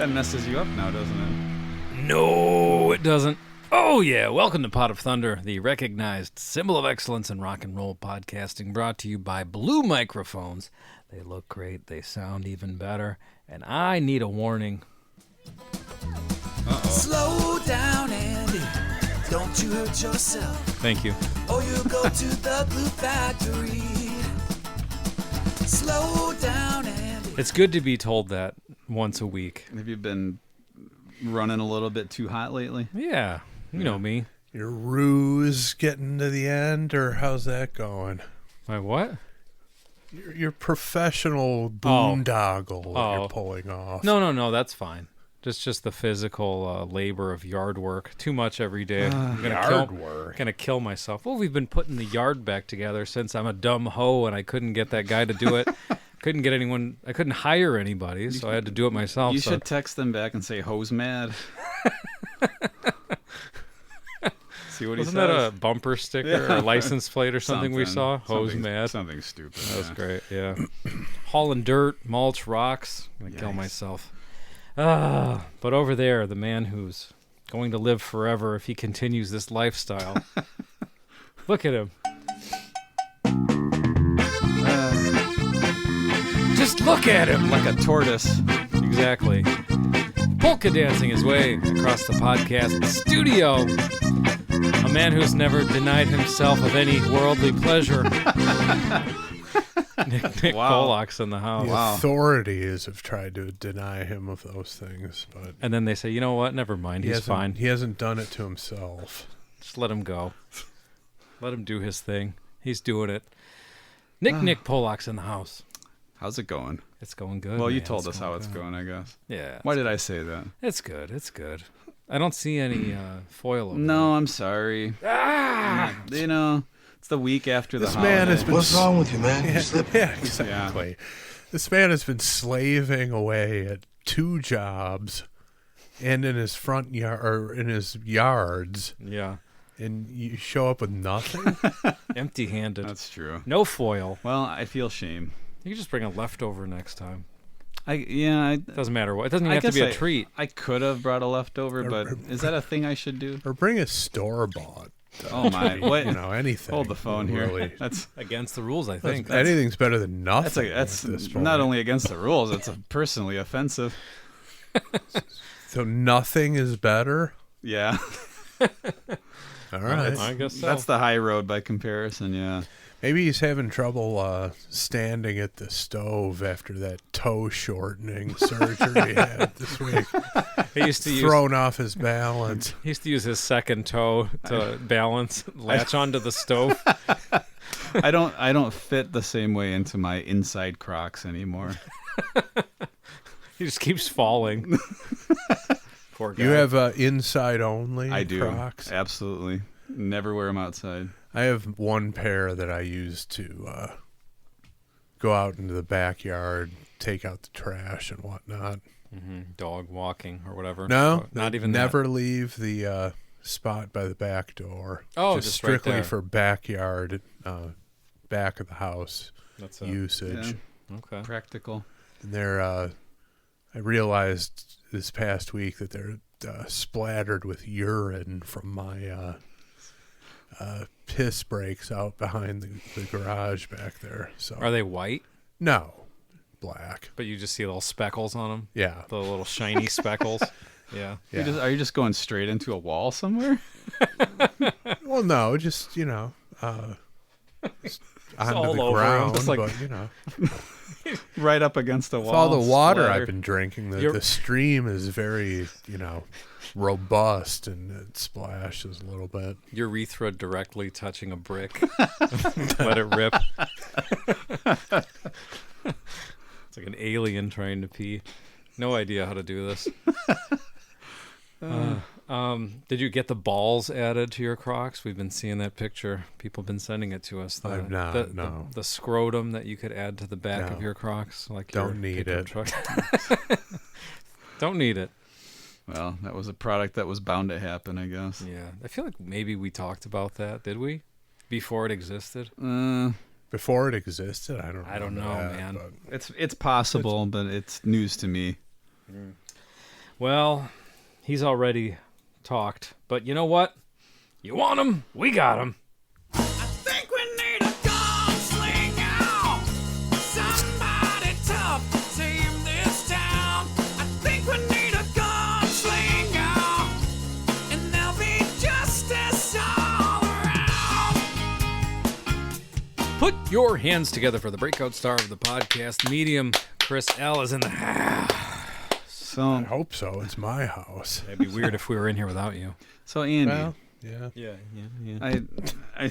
That messes you up now, doesn't it? No, it doesn't. Oh, yeah. Welcome to Pot of Thunder, the recognized symbol of excellence in rock and roll podcasting, brought to you by Blue Microphones. They look great. They sound even better. And I need a warning. Uh-oh. Slow down, Andy. Don't you hurt yourself. Thank you. Or you go to the glue factory. Slow down, Andy. It's good to be told that once a week. Have you been running a little bit too hot lately? Yeah. You know me. Your ruse getting to the end, or how's that going? My what? Your professional boondoggle you're pulling off. No, that's fine. Just the physical labor of yard work. Too much every day. I'm gonna kill myself. Well, we've been putting the yard back together since I'm a dumb hoe and I couldn't get that guy to do it. Couldn't get anyone. I couldn't hire anybody, so I had to do it myself. You should text them back and say, "Ho's mad." See what Wasn't he says? that a bumper sticker or a license plate or something we saw? Ho's mad. Something stupid. That was great. Yeah. Hauling dirt, mulch, rocks. I'm gonna kill myself. But over there, the man who's going to live forever if he continues this lifestyle. Look at him. Just look at him. Like a tortoise. Exactly. Polka dancing his way across the podcast studio. A man who's never denied himself of any worldly pleasure. Nick Pollock's in the house. The authorities have tried to deny him of those things, but and then they say, you know what? Never mind. He's fine. He hasn't done it to himself. Just let him go. Let him do his thing. He's doing it. Nick Pollock's in the house. How's it going? It's going good. Well, man. you told us how it's going, I guess. Yeah. Why did I say that? It's good. It's good. I don't see any foil over No, there. I'm sorry. Ah! You know, it's the week after the This holiday. man has been. What's wrong with you, man? Yeah, You slipped. yeah, exactly. Yeah. This man has been slaving away at 2 jobs, and in his front yard or in his yards. Yeah. And you show up with nothing. Empty-handed. That's true. No foil. Well, I feel shame. You can just bring a leftover next time. It doesn't matter what. It doesn't even have to be a treat. I could have brought a leftover, but is that a thing I should do? Or bring a store-bought. Oh my! What? Anything. Hold the phone really. here. That's against the rules, I think. Anything's better than nothing. That's not only against the rules; it's personally offensive. So nothing is better. Yeah. All right. I guess so. That's the high road by comparison. Yeah. Maybe he's having trouble standing at the stove after that toe shortening surgery he had this week. He used to thrown off his balance. He used to use his second toe to balance, latch onto the stove. I don't fit the same way into my inside Crocs anymore. He just keeps falling. Poor guy. You have inside only I do. Crocs? Absolutely. Never wear them outside. I have one pair that I use to go out into the backyard, take out the trash and whatnot. Mm-hmm. Dog walking or whatever. No, not even never leave the spot by the back door. Oh, just right strictly there. for backyard, back of the house That's usage. Yeah. Okay. Practical. And they're, I realized this past week that they're splattered with urine from my piss breaks out behind the garage back there. So Are they white? No, black. But you just see little speckles on them? Yeah. The little shiny speckles? Yeah. Are you just going straight into a wall somewhere? Well, no, just, on all the over ground, It's like- but, Right up against the wall. with all the water splatter. I've been drinking, the stream is very, robust, and it splashes a little bit. Urethra directly touching a brick. Let it rip. It's like an alien trying to pee. No idea how to do this. Did you get the balls added to your Crocs? We've been seeing that picture. People have been sending it to us. I've not, no. The scrotum that you could add to the back of your Crocs. Don't need it. Don't need it. Well, that was a product that was bound to happen, I guess. Yeah. I feel like maybe we talked about that. Did we? Before it existed? Before it existed? I don't know, man. But It's possible, but it's news to me. Well, he's already talked. But you know what? You want him? We got him. I think we need a gunslinger. Somebody tough to tame this town. I think we need a gunslinger. And there'll be justice all around. Put your hands together for the breakout star of the podcast medium. Chris L. is in the house. I So, hope so. It's my house. It'd be weird if we were in here without you. so Andy, Well, yeah. Yeah. I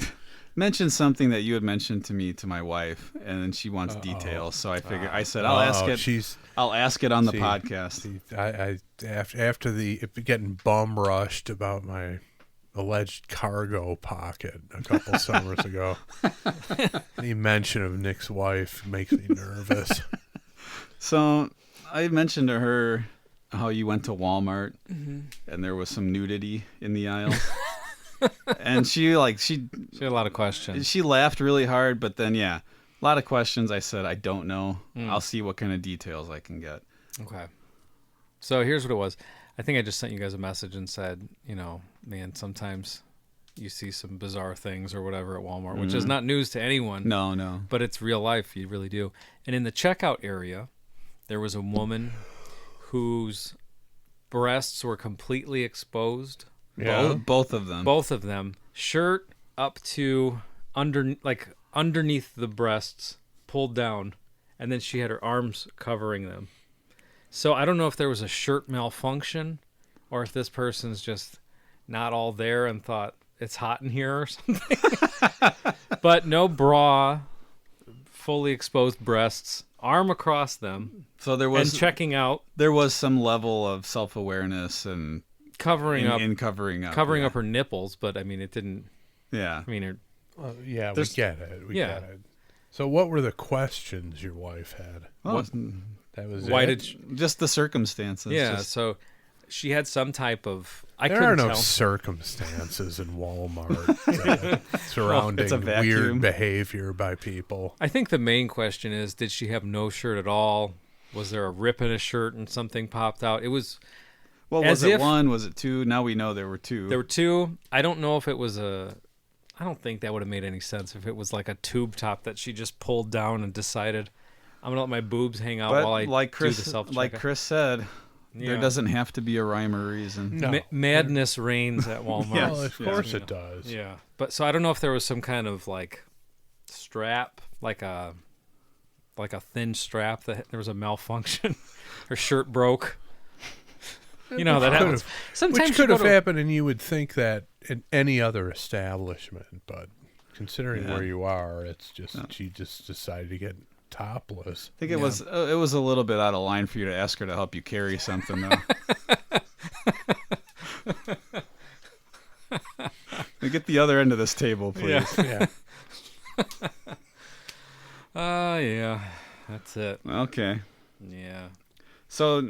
mentioned something that you had mentioned to me to my wife, and then she wants details. So I figured I said I'll ask it. I'll ask it on the podcast. See, after the getting bum rushed about my alleged cargo pocket a couple summers ago, any mention of Nick's wife makes me nervous. So I mentioned to her how you went to Walmart and there was some nudity in the aisle. And she She had a lot of questions. she laughed really hard, but then a lot of questions. I said I don't know. I'll see what kind of details I can get. Okay. So here's what it was. I think I just sent you guys a message and said, man, sometimes you see some bizarre things or whatever at Walmart, which is not news to anyone. No. But it's real life. You really do. And in the checkout area, there was a woman whose breasts were completely exposed. Yeah. Both of them. Both of them. Shirt up to underneath the breasts, pulled down. And then she had her arms covering them. So I don't know if there was a shirt malfunction or if this person's just not all there and thought it's hot in here or something. But no bra, fully exposed breasts, arm across them, So there was and checking out, there was some level of self-awareness and covering up covering her nipples, but I mean it didn't. Yeah. I mean, Yeah, we There's- get it. We Yeah. get it. So what were the questions your wife had? Well, That was why it? did she, just the circumstances. yeah? Just- So she had some type of. I There couldn't are no tell. circumstances in Walmart surrounding It's a vacuum. weird behavior by people. I think the main question is: did she have no shirt at all? Was there a rip in a shirt and something popped out? It was. well, as was it if- one? Was it two? Now we know there were two. There were two. I don't know if it was a. I don't think that would have made any sense if it was like a tube top that she just pulled down and decided, I'm gonna let my boobs hang out but while I like do the Chris, self-checkout. like Chris said, Yeah. there doesn't have to be a rhyme or reason. No. Madness reigns at Walmart. Yes. Well, of Yeah. course it does. Yeah, but so I don't know if there was some kind of like strap, like a thin strap that there was a malfunction. Her shirt broke. You know that Which happens. could've- Sometimes Which you could go have to- happened, and you would think that in any other establishment, but considering Yeah. where you are, it's just she just decided to get topless. I think it was a little bit out of line for you to ask her to help you carry something though. Get the other end of this table, please. Yeah. Yeah, Yeah, that's it. Okay. Yeah. So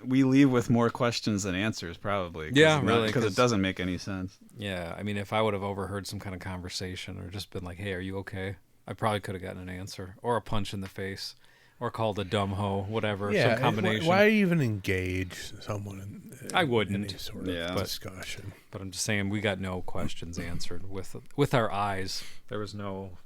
we leave with more questions than answers, probably. Yeah, really, because 'cause- it doesn't make any sense. Yeah, I mean, if I would have overheard some kind of conversation or just been like, "Hey, are you okay?" I probably could have gotten an answer or a punch in the face or called a dumb hoe, whatever, yeah. some combination. Why even engage someone in I wouldn't. any sort Yeah. of But- discussion? But I'm just saying, we got no questions answered with our eyes. There was no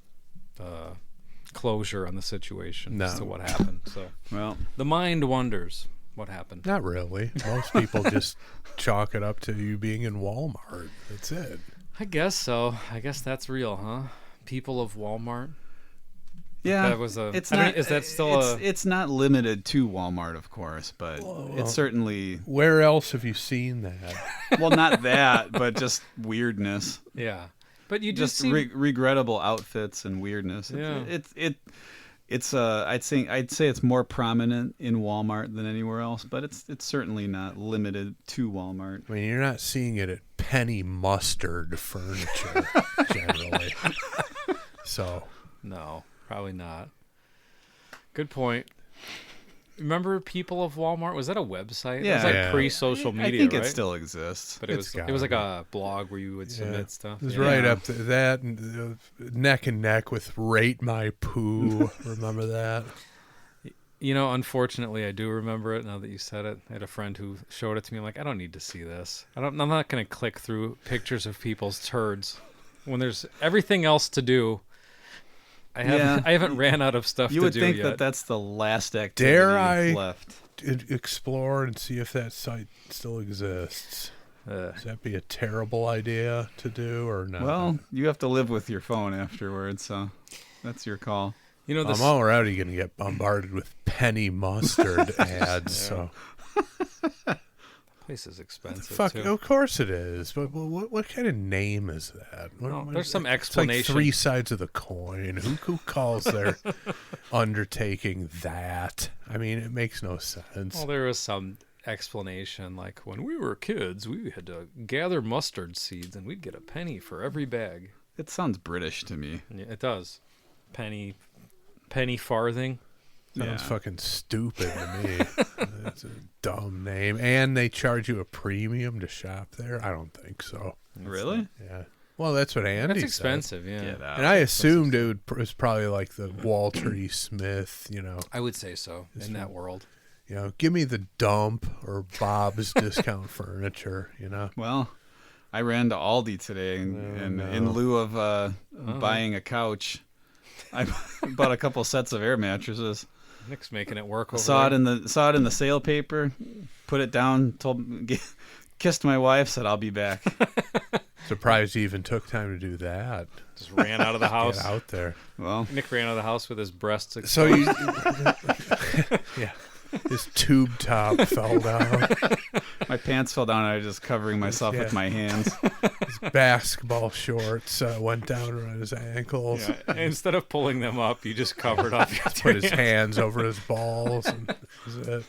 closure on the situation as No. to what happened. So Well, the mind wonders what happened. Not really. Most people just chalk it up to you being in Walmart. That's it. I guess so. I guess that's real, huh? People of Walmart. yeah, That was a. It's I not. mean, is that still it's not limited to Walmart, of course, but it's certainly Where else have you seen that? well, not that, but just weirdness. Yeah, but you Just see. regrettable outfits and weirdness. Yeah. It's I'd say it's more prominent in Walmart than anywhere else, but it's certainly not limited to Walmart. I mean, you're not seeing it at Penny Mustard Furniture generally. So, No, probably not. Good point. Remember People of Walmart? Was that a website? It was Yeah. like Yeah. pre-social media, I think right? it still exists. But it It's was like gotta a blog where you would submit stuff. it was Yeah. right up to that, and neck and neck with Rate My Poo. Remember that? You know, unfortunately, I do remember it now that you said it. I had a friend who showed it to me. I'm like, I don't need to see this. I'm not going to click through pictures of people's turds when there's everything else to do. I haven't ran out of stuff to do yet. You would think that that's the last activity Dare I left. explore and see if that site still exists? Would that be a terrible idea to do or not? Well, you have to live with your phone afterwards, so that's your call. You know, I'm already going to get bombarded with penny mustard ads. So place is expensive. fuck, too. of course it is. But what kind of name is that? Well, there's some It's explanation. like three sides of the coin. Who calls their undertaking that? I mean, it makes no sense. Well, there is some explanation. Like when we were kids, we had to gather mustard seeds, and we'd get a penny for every bag. It sounds British to me. Yeah, it does. Penny farthing. Sounds fucking stupid to me. That's a dumb name. And they charge you a premium to shop there? I don't think so. Really? Yeah. Well, that's what Andy That's said. expensive, yeah. Get out. And I assumed it was probably like the Walter E. Smith, I would say so in that world. Give me the dump or Bob's Discount Furniture, Well, I ran to Aldi today, and in lieu of buying a couch, I bought a couple sets of air mattresses. Nick's making it work over Saw there. it in the sale paper, put it down, kissed my wife, said I'll be back. Surprised you even took time to do that. Just ran out of the house. Get out there. Well, Nick ran out of the house with his breasts exposed. So you... yeah. His tube top fell down. my pants fell down, and I was just covering myself with my hands. His basketball shorts went down around his ankles. Yeah. Instead of pulling them up, you just covered up your Put his hands over his balls. And that was it.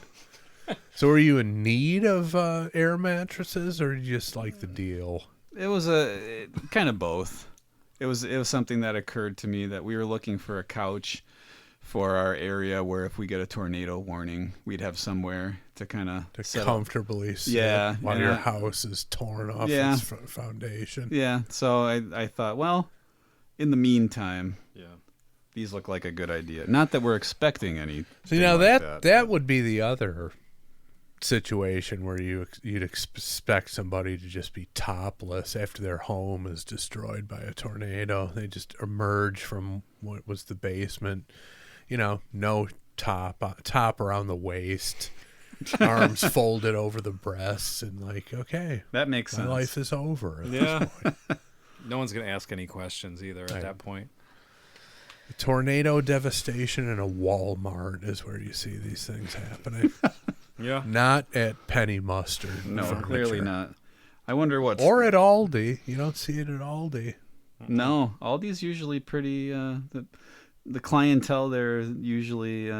So were you in need of air mattresses, or did you just like the deal? It was kind of both. It was something that occurred to me that we were looking for a couch for our area where if we get a tornado warning, we'd have somewhere to kind of comfortably sit while your house is torn off its foundation. Yeah, so I thought, well, in the meantime, these look like a good idea. Not that we're expecting any. So now that would be the other situation where you'd expect somebody to just be topless after their home is destroyed by a tornado. They just emerge from what was the basement. No top around the waist, arms folded over the breasts, and okay, that makes sense. My life is over. Yeah. No one's going to ask any questions either at that point. Tornado devastation in a Walmart is where you see these things happening. Yeah. Not at Penny Mustard. No, furniture. clearly not. I wonder what. Or at Aldi. You don't see it at Aldi. No, Aldi's usually pretty. The clientele there is usually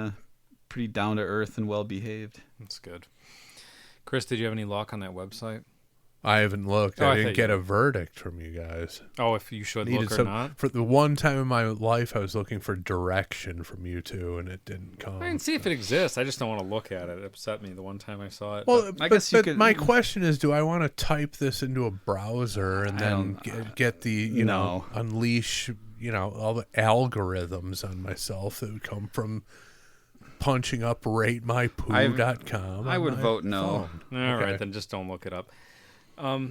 pretty down to earth and well behaved. That's good. Chris, did you have any luck on that website? I haven't looked. I didn't get a verdict from you guys. Oh, if you should look or not? For the one time in my life, I was looking for direction from you two, and it didn't come. I can see if it exists. I just don't want to look at it. It upset me the one time I saw it. Well, I guess you could. My question is, do I want to type this into a browser and then get the, unleash, all the algorithms on myself that would come from punching up ratemypoo.com? I would vote no. All right, then just don't look it up.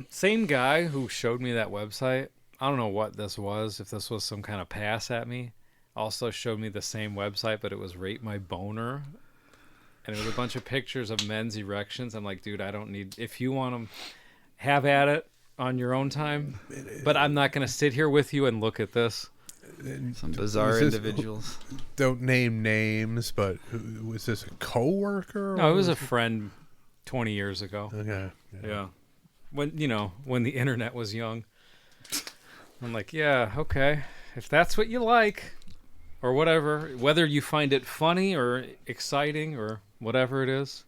Same guy who showed me that website, I don't know what this was, if this was some kind of pass at me, also showed me the same website, but it was Rate My Boner, and it was a bunch of pictures of men's erections. I'm like, dude, I don't need, if you want them, have at it on your own time, but I'm not going to sit here with you and look at this. Some bizarre individuals. Don't name names, but was this a coworker? No, it was a friend 20 years ago. Okay. Yeah. When the internet was young. I'm like, yeah, okay. If that's what you like, or whatever, whether you find it funny or exciting or whatever it is,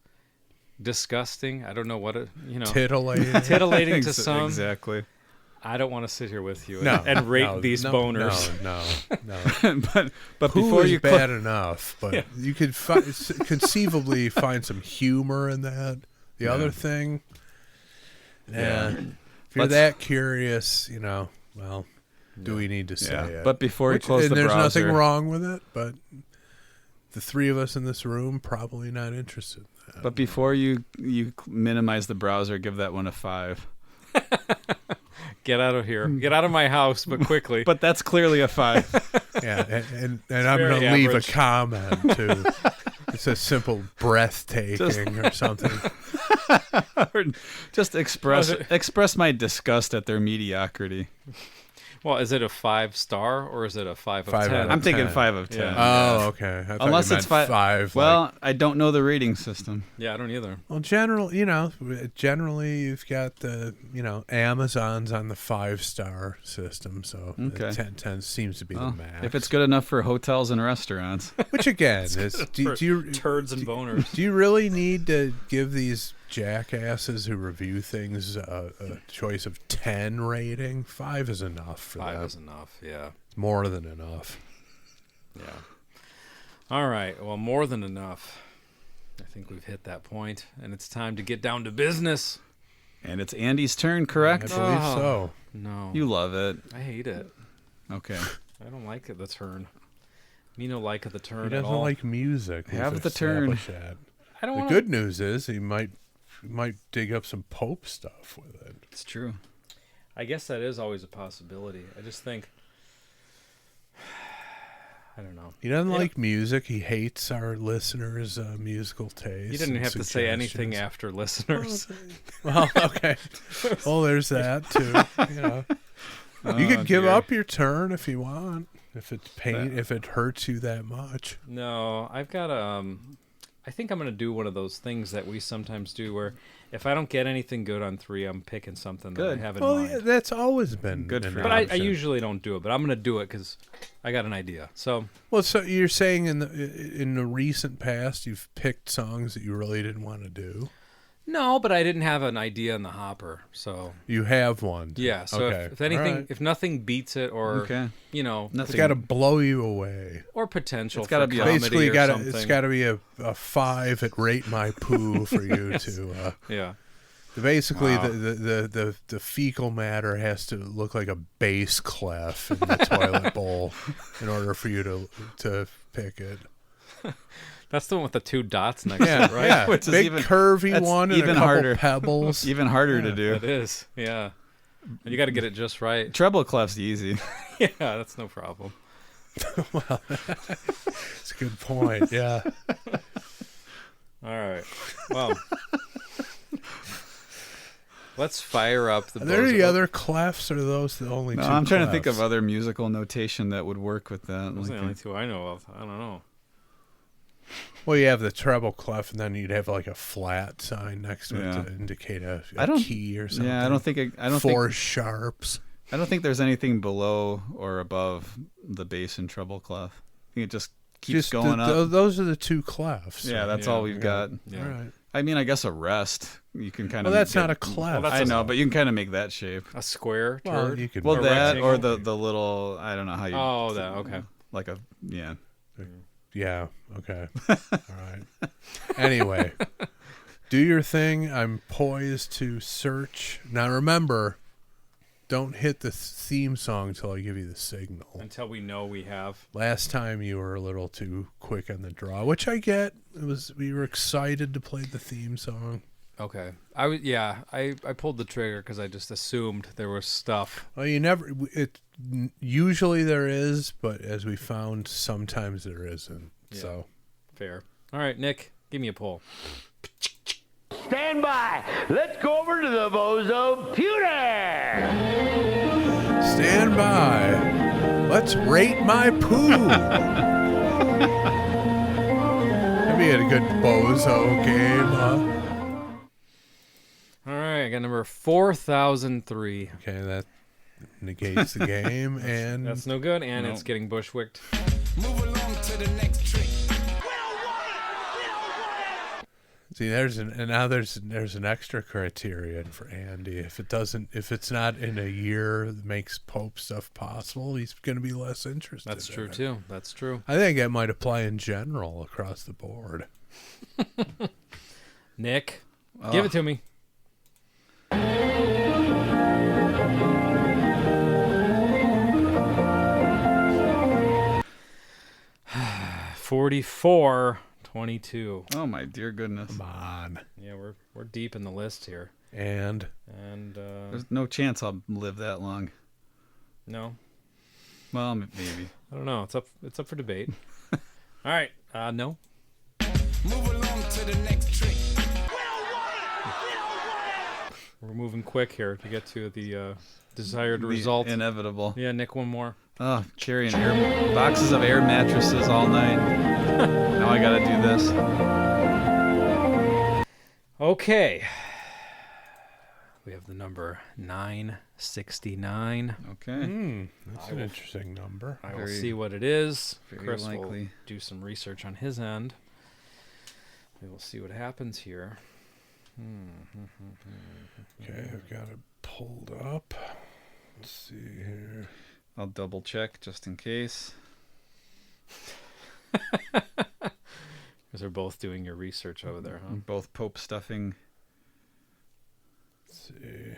disgusting, I don't know what it, titillating to some. Exactly. I don't want to sit here with you and rate these boners. No. but Poo before is you bad enough, but you could conceivably find some humor in that. The other thing, if you're that curious, do we need to say it? But before you close the there's browser, nothing wrong with it, but the three of us in this room probably not interested in that. But before you minimize the browser, give that one a 5. Get out of here. Get out of my house, but quickly. But that's clearly a 5. Yeah, and I'm very going to leave a average. comment, too. It's a simple breathtaking or something. Or just express my disgust at their mediocrity. Well, is it a 5-star or is it a 5 of 5 10? out of I'm thinking 10. 5 of 10. Yeah. Oh, okay. I thought Unless you it's meant 5. like- Well, I don't know the rating system. Yeah, I don't either. Well, generally you've got the, Amazon's on the 5-star system, so Okay. 10 seems to be the Well, max. if it's good enough for hotels and restaurants. Which again is, do you Turds and boners. do you really need to give these jackasses who review things a choice of 10 rating? 5 is enough for 5 that. is enough, yeah. More than enough. Yeah. All right. Well, more than enough. I think we've hit that point, and it's time to get down to business. And it's Andy's turn, I correct? believe so. No. You love it. I hate it. Okay. I don't like it, the turn. Me no like it, the turn He at doesn't all. like music. We've Have the turn. established that. I don't The want good news is he might dig up some Pope stuff with it. It's true. I guess that is always a possibility. I just think... I don't know. He doesn't like music. He hates our listeners' musical taste. You didn't and have to say anything suggestions. after listeners. Well, okay. Well, there's that too. You could give dear. up your turn if you want. If it's pain, if it hurts you that much. No, I've got I think I'm gonna do one of those things that we sometimes do, where if I don't get anything good on 3, I'm picking something that I Good. have in Well, mind. yeah, that's always been Good an for you. But I option. usually don't do it. But I'm gonna do it because I got an idea. So Well, so you're saying in the recent past you've picked songs that you really didn't want to do. no, but I didn't have an idea in the hopper. So You have one. yeah. So okay. if anything, All right. if nothing beats it, or Okay. nothing, It's got to blow you away. or potential It's gotta for be comedy Basically, or it's something. got to be a 5 at Rate My Poo for you to. Yeah. Basically, Wow. the fecal matter has to look like a bass clef in the toilet bowl in order for you to pick it. That's the one with the 2 dots next Yeah, to it, right? yeah. Which is Big even- curvy that's one and even a couple harder. pebbles. Even harder to do. It is. Yeah. And you got to get it just right. Treble clef's easy. Yeah, that's no problem. That's a good point. Yeah. All right. Well, let's fire up the. Are there any Bozo- other clefs, or are those the only No, two? I'm trying to think of clefs? other musical notation that would work with that. Those are Like the only 2 I know of. I don't know. Well, you have the treble clef, and then you'd have like a flat sign next to Yeah. it to indicate a I don't- key or something. yeah, I don't think 4 sharps. I don't think there's anything below or above the bass and treble clef. I think it just keeps going up. Those are the 2 clefs. Yeah, that's Yeah, all we've got. Yeah. All right. I mean, I guess a rest. You can kind Well, of. that's not a clef. Well, that's I a- know, but you can kind of make that shape. A square Well, turd. you could. Well, Or that or rectangle. the little. I don't know how you. Oh, that okay. Like a yeah. Yeah. Okay. All right. Anyway, do your thing. I'm poised to search. Now, remember, don't hit the theme song until I give you the signal. Until we know we have. Last time you were a little too quick on the draw, which I get. We were excited to play the theme song. Okay. I pulled the trigger because I just assumed there was stuff. Well, usually there is, but as we found, sometimes there isn't. Yeah. So Fair. All right, Nick, give me a poll. Stand by. Let's go over to the Bozo Pewter. stand by. Let's rate my poo. That'd be a good bozo game, huh? All right, I got number 4003. Okay, that negates the game, and That's no good, and No. it's getting bushwicked. Move along to the next trick. see, there's an extra criterion for Andy. If it's not in a year that makes Pope stuff possible, he's going to be less interested. That's in true it. too. That's true. I think that might apply in general across the board. Nick, give it to me. 44-22. Oh my dear goodness. Come on. Yeah, we're deep in the list here. And There's no chance I'll live that long. No, Well, maybe. I don't know. It's up for debate. All right, no. Move along to the next trick. We're moving quick here to get to the desired The result. Inevitable. Yeah, Nick, one more. Oh, carrying boxes of air mattresses all night. Now I gotta do this. Okay. We have the number 969. Okay. that's an interesting number. I will Very- see what it is. very Chris will likely. do some research on his end. We will see what happens here. Okay, I've got it pulled up. Let's see here. I'll double check just in case. Because they're both doing your research over there, huh? Both Pope stuffing. Let's see.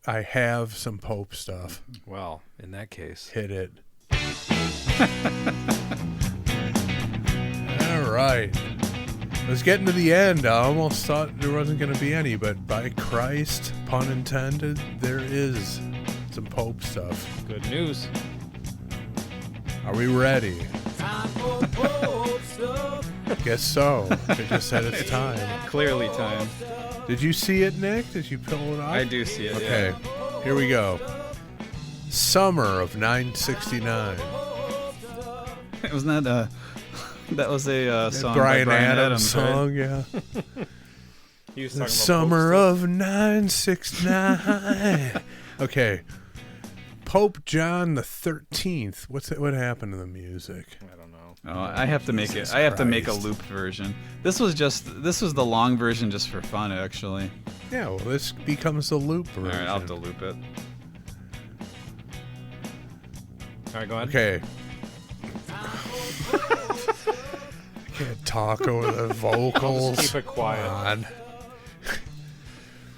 I have some Pope stuff. Well, in that case. Hit it. All right. I was getting to the end. I almost thought there wasn't going to be any, but by Christ, pun intended, there is some Pope stuff. Good news. Are we ready? Guess so. It just said it's time. Clearly time. Did you see it, Nick? Did you pull it up? I do see it. Okay, here we go. Summer of 969. Yeah. Wasn't that that was a song Bryan by Bryan Adams right? song, yeah. He was The talking summer about of 969. Okay. Pope John the 13th. What happened to the music? I don't know. Oh, I have to make Jesus it. I have to make a Christ. loop version. This was the long version just for fun, actually. Yeah, well, this becomes the loop version. All right, I'll have to loop it. All right, go ahead. Okay. Can't talk over the vocals. Just keep it quiet. Come on.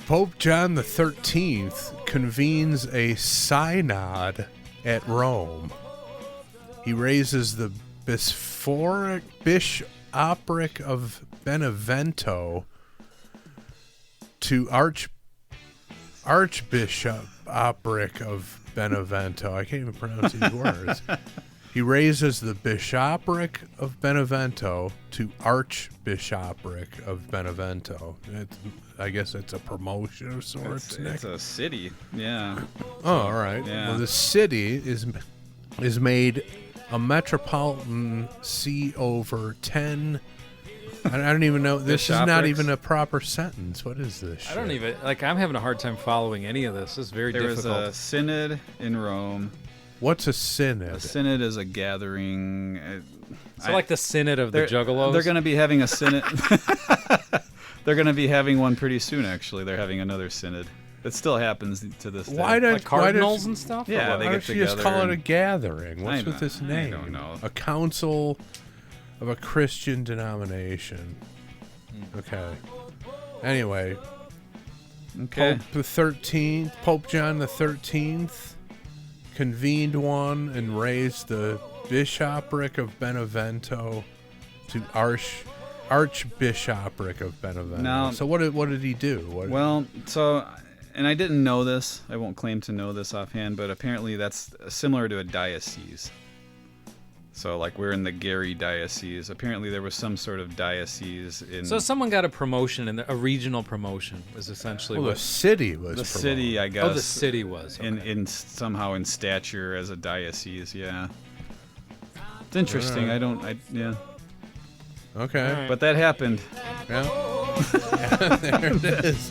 Pope John the 13th convenes a synod at Rome. He raises the bishopric of Benevento to archbishopric of Benevento. I can't even pronounce these words. He raises the bishopric of Benevento to archbishopric of Benevento. I guess it's a promotion of sorts. Nick. It's a city. Yeah. Oh, all right. Yeah. Well, the city is made a metropolitan see over 10. I don't even know. This is not Bishoprics? even a proper sentence. What is this? I don't shit? even I'm having a hard time following any of this. This is very There was difficult. a synod in Rome. What's a synod? A synod is a gathering. So like the synod of the Juggalos. They're going to be having a synod. They're going to be having one pretty soon. Actually, they're having another synod. It still happens to this day. Why don't like cardinals and stuff. or Yeah, what? they Why get don't you just together call it a and- gathering? What's with this I name? don't know. A council of a Christian denomination. Okay. Anyway, Okay. Pope the 13th, Pope John the 13th, convened one and raised the bishopric of Benevento to archbishopric of Benevento. Now- So what did he do? Well, so, and I didn't know this. I won't claim to know this offhand, but apparently that's similar to a diocese. So, like, we're in the Gary diocese. Apparently, there was some sort of diocese in So someone got a promotion, and a regional promotion was essentially well, the what city was the promoted. city, I guess. the city was. in Okay. in somehow in stature as a diocese. Yeah, it's interesting. Yeah, Okay. All right. but that happened. Yeah. There it is.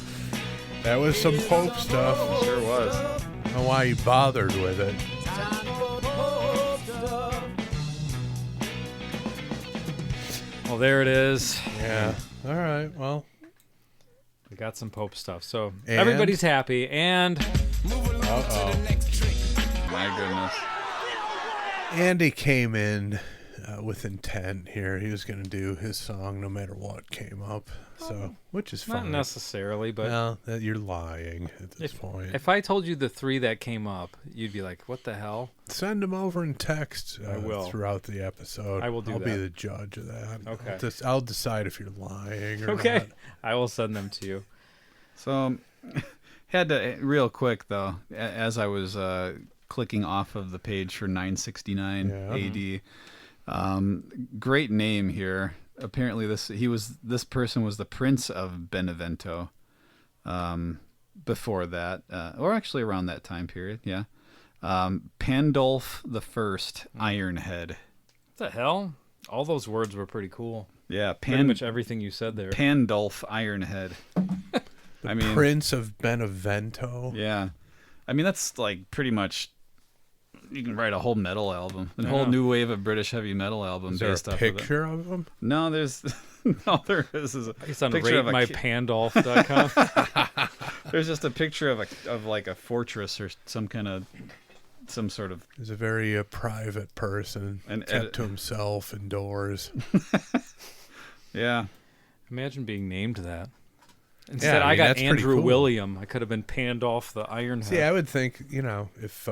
That was some Pope stuff. Sure was. I don't know why he bothered with it. Well, there it is. Yeah. All right. Well, We got some Pope stuff. So And? everybody's happy. And uh-oh. My goodness. Andy came in with intent here. He was going to do his song no matter what came up. So, which is fine. Not necessarily, but Well, you're lying at this point. if I told you the 3 that came up, you'd be like, "What the hell?" Send them over in text I will. throughout the episode. I will do I'll be that. the judge of that. Okay. I'll decide if you're lying or Okay, not. I will send them to you. So, had to real quick though, as I was clicking off of the page for 969 AD. Great name here. Apparently, this person was the Prince of Benevento. Before that, or actually around that time period, yeah. Pandulf the First, Ironhead. What the hell? All those words were pretty cool. Yeah, Pretty much everything you said there. Pandulf Ironhead. I mean, Prince of Benevento. yeah. I mean, that's like pretty much. You can write a whole metal album, a whole new wave of British heavy metal album Is there based a off picture of him? of it. No, there's no. There is a It's on picture of a ratemypandolf.com. There's just a picture of like a fortress or some sort of. He's a very private person, And kept to himself indoors. Yeah. Imagine being named that. Instead, I I mean, got that's pretty Andrew cool. William. I could have been Pandolf the Ironhead. See, I would think, if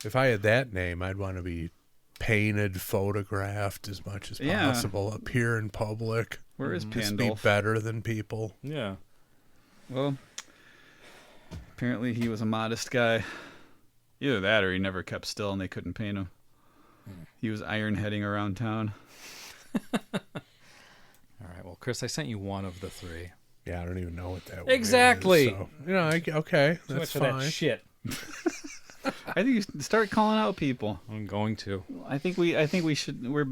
if I had that name, I'd want to be painted, photographed as much as Yeah. possible, appear in public. Where is Just be Pandulf? better than people. Yeah. Well, apparently he was a modest guy. Either that or he never kept still and they couldn't paint him. He was ironheading around town. All right. Well, Chris, I sent you one of the 3. Yeah, I don't even know what that Exactly. is. So, okay, Too that's much of fine. that shit. I think you start calling out people. I'm going to. I think we should. We've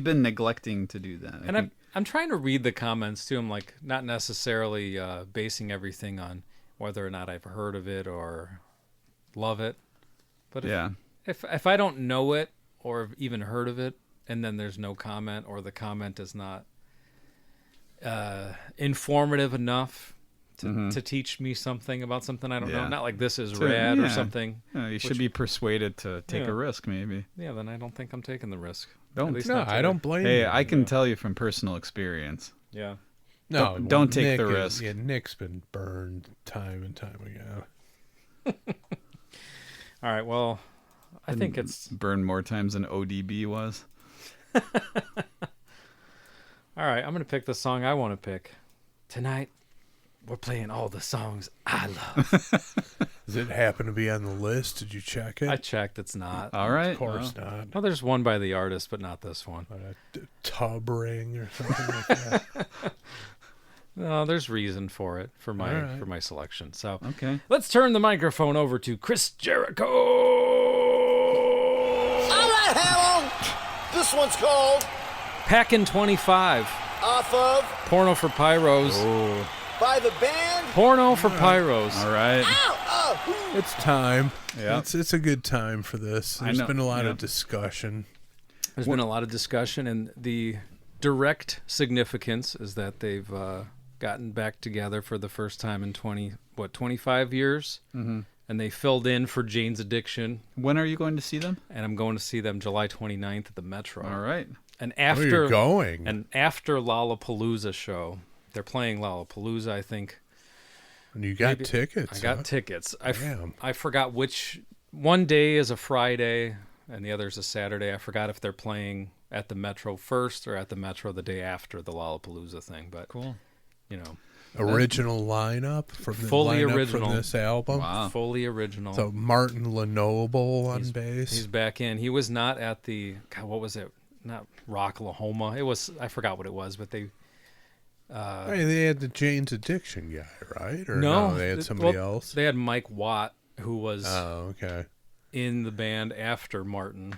been neglecting to do that. And I'm trying to read the comments too. I'm like not necessarily basing everything on whether or not I've heard of it or love it. But if I don't know it or have even heard of it, and then there's no comment or the comment is not informative enough to teach me something about something I don't know, not like this is rad or something. You should be persuaded to take a risk, maybe. Yeah, then I don't think I'm taking the risk. Don't. At least No, not I today. don't blame Hey, you. I can tell you from personal experience. Yeah. No, don't take Nick the is- risk. Yeah, Nick's been burned time and time again. All right. Well, I think it's Burned more times than ODB was. all right. I'm gonna pick the song I want to pick tonight. We're playing all the songs I love. Does it happen to be on the list? Did you check it? I checked. It's not. All right. Of course not. Well, there's one by the artist, but not this one. A tub ring or something like that. No, there's reason for it for my All right. for my selection. So Okay. let's turn the microphone over to Chris Jericho. All right, Hamill. This one's called Packin 25. Off of Porno for Pyros. by the band. Porno for Pyros. All right. It's time. Yeah. It's a good time for this. There's know, been a lot yeah. of discussion. There's been a lot of discussion, and the direct significance is that they've gotten back together for the first time in 25 years, and they filled in for Jane's Addiction, When are you going to see them? and I'm going to see them July 29th at the Metro. All right. And Where after you're going? and after Lollapalooza show, they're playing Lollapalooza, I think. And you got maybe- tickets. I got huh? tickets. Damn. I forgot which. One day is a Friday, and the other is a Saturday. I forgot if they're playing at the Metro first or at the Metro the day after the Lollapalooza thing. But Cool. you know, Original lineup from the Fully lineup original. from this album. Wow. fully original. So Martin Lenoble on bass. He's back in. He was not at the God, what was it? Not Rocklahoma. It was, I forgot what it was, but they Hey, they had the Jane's Addiction guy, right? Or no, they had th- somebody well, else. They had Mike Watt, who was Oh, okay. in the band after Martin.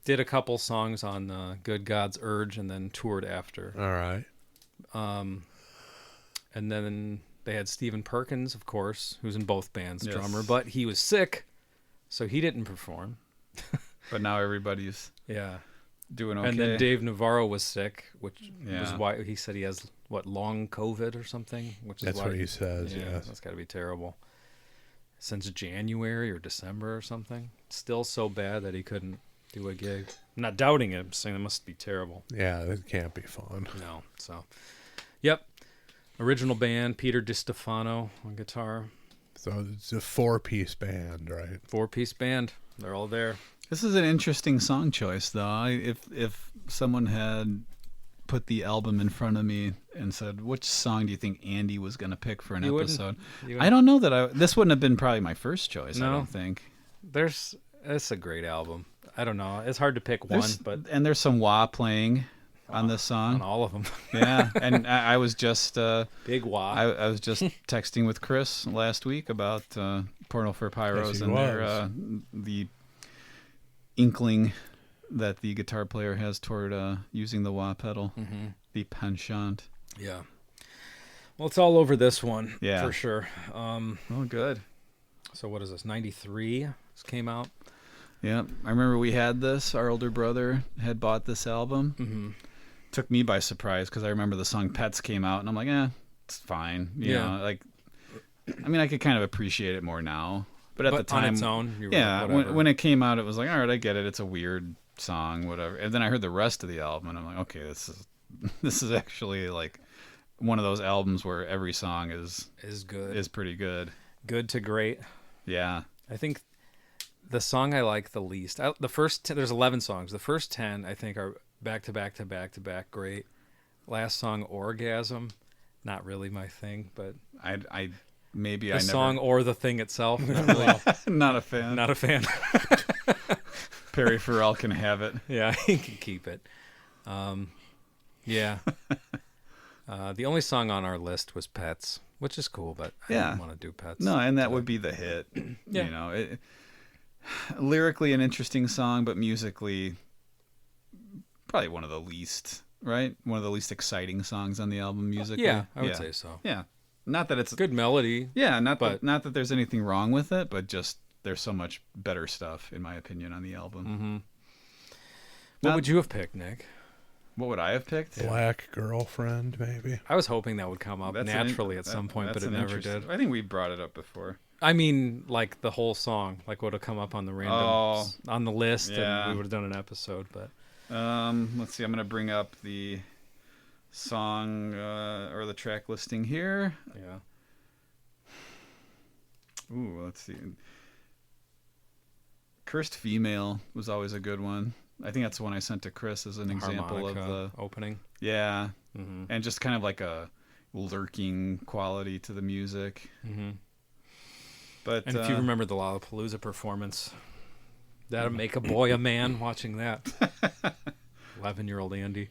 Did a couple songs on Good God's Urge and then toured after. All right. And then they had Stephen Perkins, of course, who's in both bands, Yes. drummer, but he was sick, so he didn't perform. But now everybody's Yeah. doing okay. And then Dave Navarro was sick, which was Yeah. why he said he has long COVID or something, which is That's why what he says, yes. That's got to be terrible. Since January or December or something. Still so bad that he couldn't do a gig. I'm not doubting it. I'm saying it must be terrible. Yeah, that can't be fun. No. So, yep. Original band, Peter DiStefano on guitar. So it's a 4-piece band, right? 4-piece band. They're all there. This is an interesting song choice, though. If someone had put the album in front of me and said, which song do you think Andy was going to pick for an episode? I don't know that this wouldn't have been probably my first choice, I don't think. It's a great album. I don't know. It's hard to pick one, but there's some wah playing on this song. On all of them. Yeah, and I was just big wah. I was just texting with Chris last week about Porno for Pyros Yes, and their the inkling that the guitar player has toward using the wah pedal, the penchant. Yeah. Well, it's all over this one, Yeah. for sure. Oh, good. So what is this? 93. This came out. Yeah, I remember we had this. Our older brother had bought this album. Mm-hmm. Took me by surprise because I remember the song "Pets" came out, and I'm like, it's fine. You Yeah. know, like, I mean, I could kind of appreciate it more now, but at the time, on its own, you were yeah, like, whatever. when it came out, it was like, all right, I get it. It's a weird song, whatever. And then I heard the rest of the album, and I'm like, okay, this is actually like one of those albums where every song is good. is pretty good. Good to great. Yeah. I think the song I like the least, the first 10, there's 11 songs. The first 10 I think are back to back to back to back great. Last song, Orgasm, not really my thing, but I maybe the I never song or the thing itself, not really, not a fan. not a fan. Perry Farrell can have it. Yeah, he can keep it. Yeah. The only song on our list was Pets, which is cool, but I Yeah. didn't want to do Pets. No, and that would be the hit. Yeah. You know, lyrically an interesting song, but musically probably one of the least, right? One of the least exciting songs on the album musically. Yeah, I would say so. Yeah. Not that it's Good melody. Yeah, not but- not that there's anything wrong with it, but just there's so much better stuff in my opinion on the album. Mm-hmm. What Not- would you have picked, Nick? What would I have picked? Black Girlfriend, maybe. I was hoping that would come up That's naturally at some point, but that's it an never interesting- did. I think we brought it up before. I mean, like the whole song, like would have come up on the random on the list, Yeah. and we would have done an episode. But Let's see. I'm gonna bring up the song or the track listing here. yeah, Ooh, let's see. Cursed Female was always a good one. I think that's the one I sent to Chris as an example of harmonica the opening. yeah, Mm-hmm. and just kind of like a lurking quality to the music. Mm-hmm. But And if you remember the Lollapalooza performance, that'll make a boy a man watching that. 11-year-old Andy.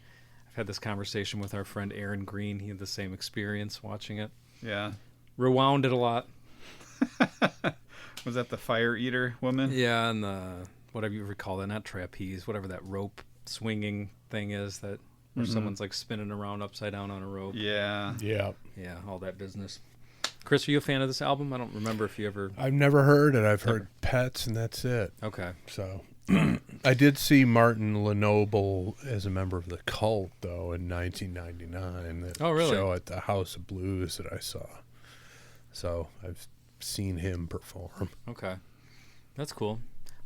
I've had this conversation with our friend Aaron Green. He had the same experience watching it. yeah, Rewound it a lot. was that the Fire Eater woman? Yeah, and the whatever you recall that, not trapeze, whatever that rope swinging thing is that where someone's like spinning around upside down on a rope. Yeah. Yeah. Yeah, all that business. Chris, are you a fan of this album? I don't remember if you ever. I've never heard it. I've heard Pets, and that's it. Okay. So I did see Martin Lenoble as a member of the Cult, though, in 1999. That Oh, really? show at the House of Blues that I saw. So I've seen him perform. Okay. That's cool.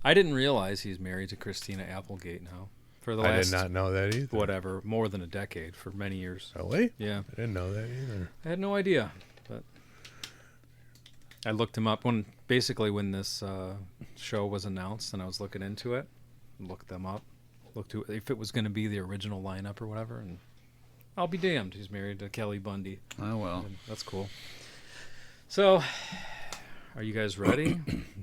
I didn't realize he's married to Christina Applegate now. For the I last did not know that either. whatever, more than a decade, for many years. Really? Yeah. I didn't know that either. I had no idea, but I looked him up when this show was announced, and I was looking into it. Looked them up, looked to if it was going to be the original lineup or whatever, and I'll be damned. He's married to Kelly Bundy. Oh well. And that's cool. So, are you guys ready?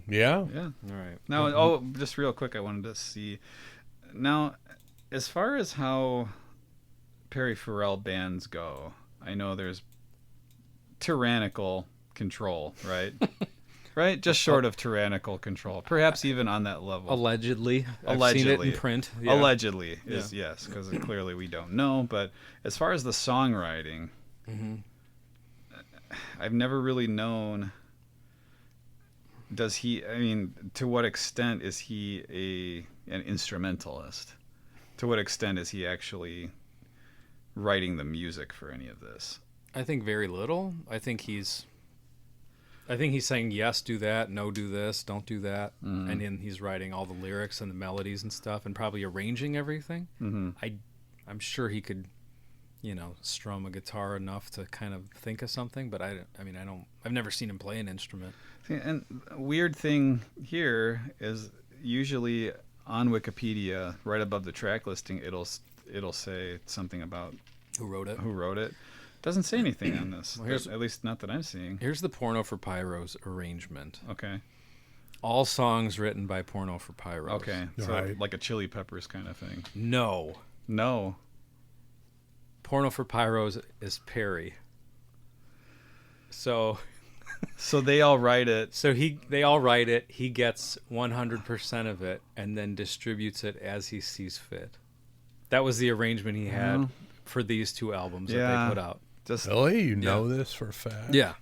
Yeah. Yeah. All right. Now, just real quick, I wanted to see. Now, as far as how Perry Farrell bands go, I know there's tyrannical control, right? Right? Just short of tyrannical control. Perhaps even on that level. Allegedly. I've seen it in print. Yeah. Allegedly is yes, because clearly we don't know. But as far as the songwriting, I've never really known. Does he? I mean, to what extent is he an instrumentalist? To what extent is he actually writing the music for any of this? I think very little. I think he's I think he's saying yes, do that, no, do this, don't do that, and then he's writing all the lyrics and the melodies and stuff, and probably arranging everything. I'm sure he could, strum a guitar enough to kind of think of something, but I've never seen him play an instrument. And weird thing here is usually on Wikipedia, right above the track listing, it'll say something about Who wrote it? Doesn't say anything on this. Well, here's- at least not that I'm seeing. Here's the Porno for Pyros arrangement. Okay. All songs written by Porno for Pyros. Okay. So Right. like a Chili Peppers kind of thing. No. No. Porno for Pyros is Perry. So They all write it. they all write it. He gets 100% of it and then distributes it as he sees fit. That was the arrangement he had for these 2 albums that Yeah. they put out. Just Really? You know this for a fact? Yeah.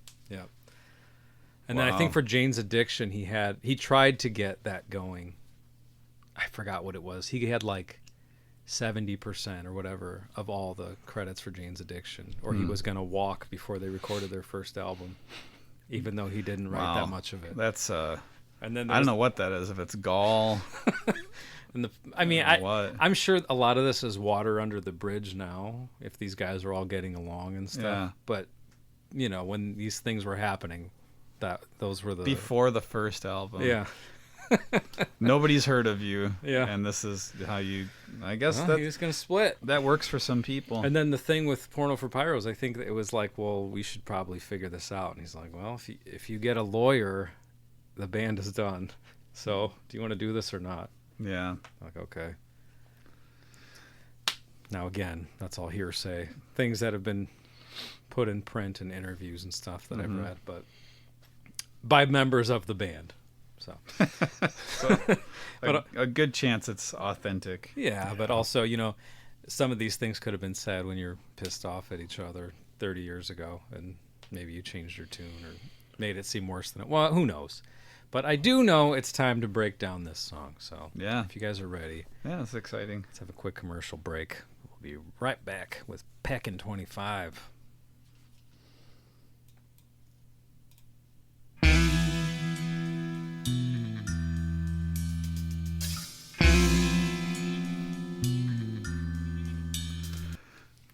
And then I think Wow. for Jane's Addiction, he tried to get that going. I forgot what it was. He had like 70% or whatever of all the credits for Jane's Addiction, or he was going to walk before they recorded their first album, even though he didn't write Wow. that much of it. That's And then I don't know what that is. If it's gall, And what? I'm sure a lot of this is water under the bridge now, if these guys are all getting along and stuff. Yeah. But when these things were happening, those were the before the first album. Yeah. Nobody's heard of you. Yeah. And this is how you. I guess Well, that he was going to split. that works for some people. And then the thing with Porno for Pyros, I think it was like, well, we should probably figure this out. And he's like, well, if you get a lawyer, the band is done. So do you want to do this or not? Yeah. I'm like, okay. Now, again, that's all hearsay. Things that have been put in print and interviews and stuff that I've read, but by members of the band. So, A good chance it's authentic. yeah, but also, some of these things could have been said when you're pissed off at each other 30 years ago, and maybe you changed your tune or made it seem worse than it. Well, who knows? But I do know it's time to break down this song. So, Yeah. if you guys are ready, Yeah, it's exciting. let's have a quick commercial break. We'll be right back with Packin 25.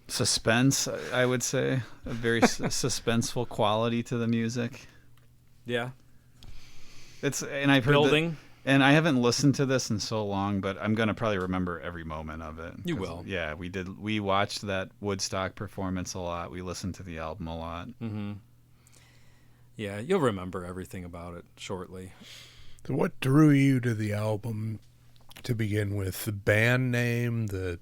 Suspense, I would say. A very suspenseful quality to the music. Yeah. And I've heard Building. and I haven't listened to this in so long, but I'm gonna probably remember every moment of it. You 'Cause, will. Yeah, we did. We watched that Woodstock performance a lot. We listened to the album a lot. Yeah, you'll remember everything about it shortly. So what drew you to the album to begin with? The band name, the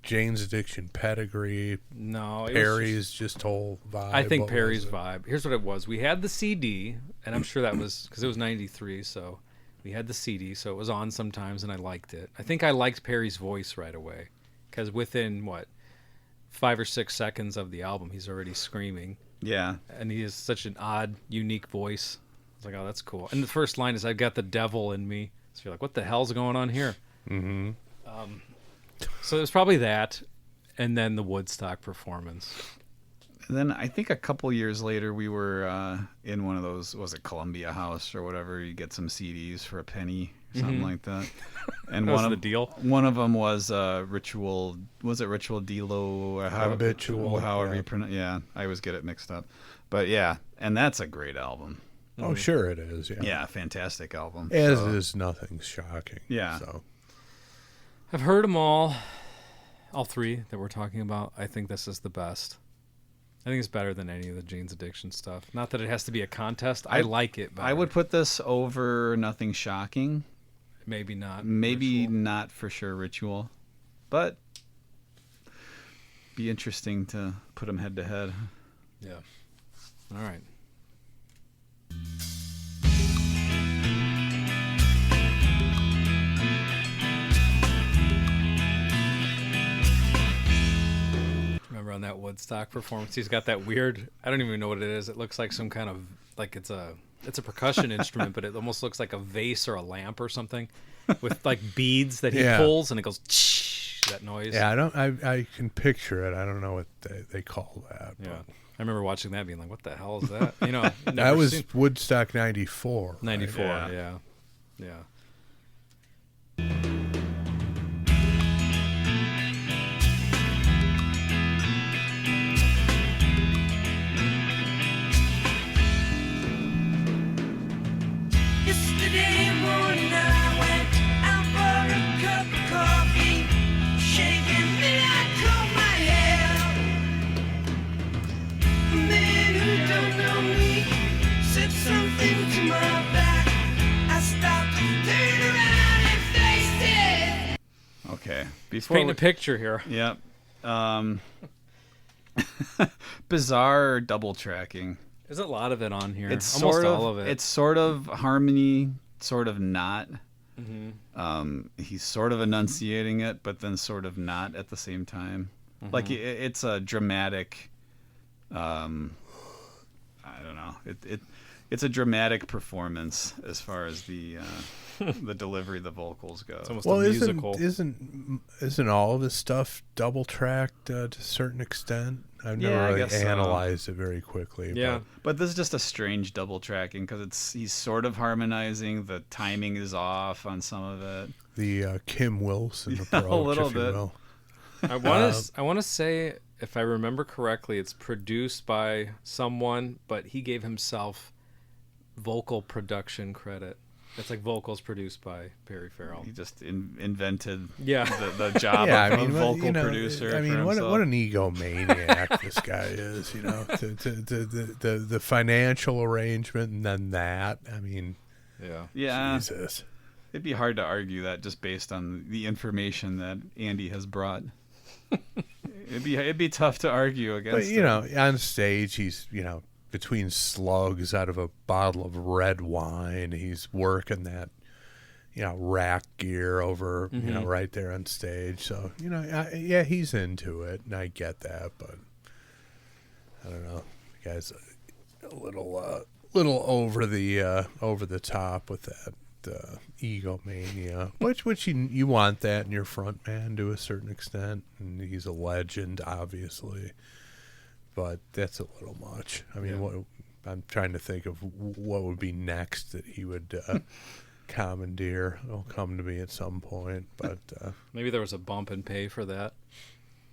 Jane's Addiction pedigree, No, it was Perry's just whole vibe? I think What Perry's was it? vibe. Here's what it was. We had the CD, and I'm sure that was because it was 93, so we had the CD, so it was on sometimes, and I liked it. I think I liked Perry's voice right away because within, 5 or 6 seconds of the album, he's already screaming, Yeah, and he has such an odd, unique voice. I was like, oh, that's cool. And the first line is, I've got the devil in me. So you're like, what the hell's going on here? Mm-hmm. So it was probably that, and then the Woodstock performance. and then I think a couple years later we were in one of those. Was it Columbia House or whatever? You get some CDs for a penny, or something like that. And That was one the of deal. One of them was Ritual. Was it Ritual Delo? Or Habitual, however yeah. you pronounce. Yeah, I always get it mixed up. But yeah, and that's a great album. Oh, sure it is. Yeah. Yeah, fantastic album. As So, is Nothing Shocking. Yeah. So I've heard them all 3 that we're talking about. I think this is the best. I think it's better than any of the Jane's Addiction stuff. Not that it has to be a contest. I like it better. I would put this over Nothing Shocking. Maybe not. Maybe Ritual. not for sure Ritual, but be interesting to put them head to head. Yeah. All right. Remember on that Woodstock performance, he's got that weird, I don't even know what it is. It looks like some kind of, like it's a percussion instrument, but it almost looks like a vase or a lamp or something with like beads that he Yeah. pulls and it goes that noise. yeah, I can picture it. I don't know what they call that. Yeah. But I remember watching that, being like, "What the hell is that?" You know, That was Woodstock '94. 94. Yeah. Yeah. Yesterday morning I went out for a cup of coffee, shaking me I combed my hair. A man who don't know me said something to my back. I stopped, turned around and faced it. Okay. Before Paint a picture here. Yep. Bizarre double tracking. There's a lot of it on here. It's almost sort of, all of it. It's sort of harmony, sort of not. Mm-hmm. He's sort of enunciating it, but then sort of not at the same time. Like it's a dramatic. I don't know. It's a dramatic performance as far as the the delivery of the vocals go. It's almost Well, a musical. isn't all of this stuff double tracked to a certain extent? I've Yeah, never I really guess so. analyzed it very quickly. Yeah. But this is just a strange double tracking because he's sort of harmonizing. The timing is off on some of it. But the Kim Wilson Yeah, approach, a little if you bit. will. I want to say, if I remember correctly, it's produced by someone, but he gave himself vocal production credit. It's like vocals produced by Perry Farrell. He just invented Yeah. the job Yeah, of I mean, a vocal producer. I mean, for what himself. an egomaniac this guy is, you know. The financial arrangement and then that. I mean, Yeah. Yeah, Jesus. it'd be hard to argue that just based on the information that Andy has brought. It'd be tough to argue against. But, you know, on stage, he's, you know, between slugs out of a bottle of red wine, he's working that, you know, rack gear over, you know, right there on stage. So, you know, yeah, he's into it, and I get that, but I don't know. The guy's a little over the top with that egomania, which you want that in your front man to a certain extent, and he's a legend, obviously. But that's a little much. I mean, what I'm trying to think of what would be next that he would commandeer. It'll come to me at some point, but Maybe there was a bump in pay for that.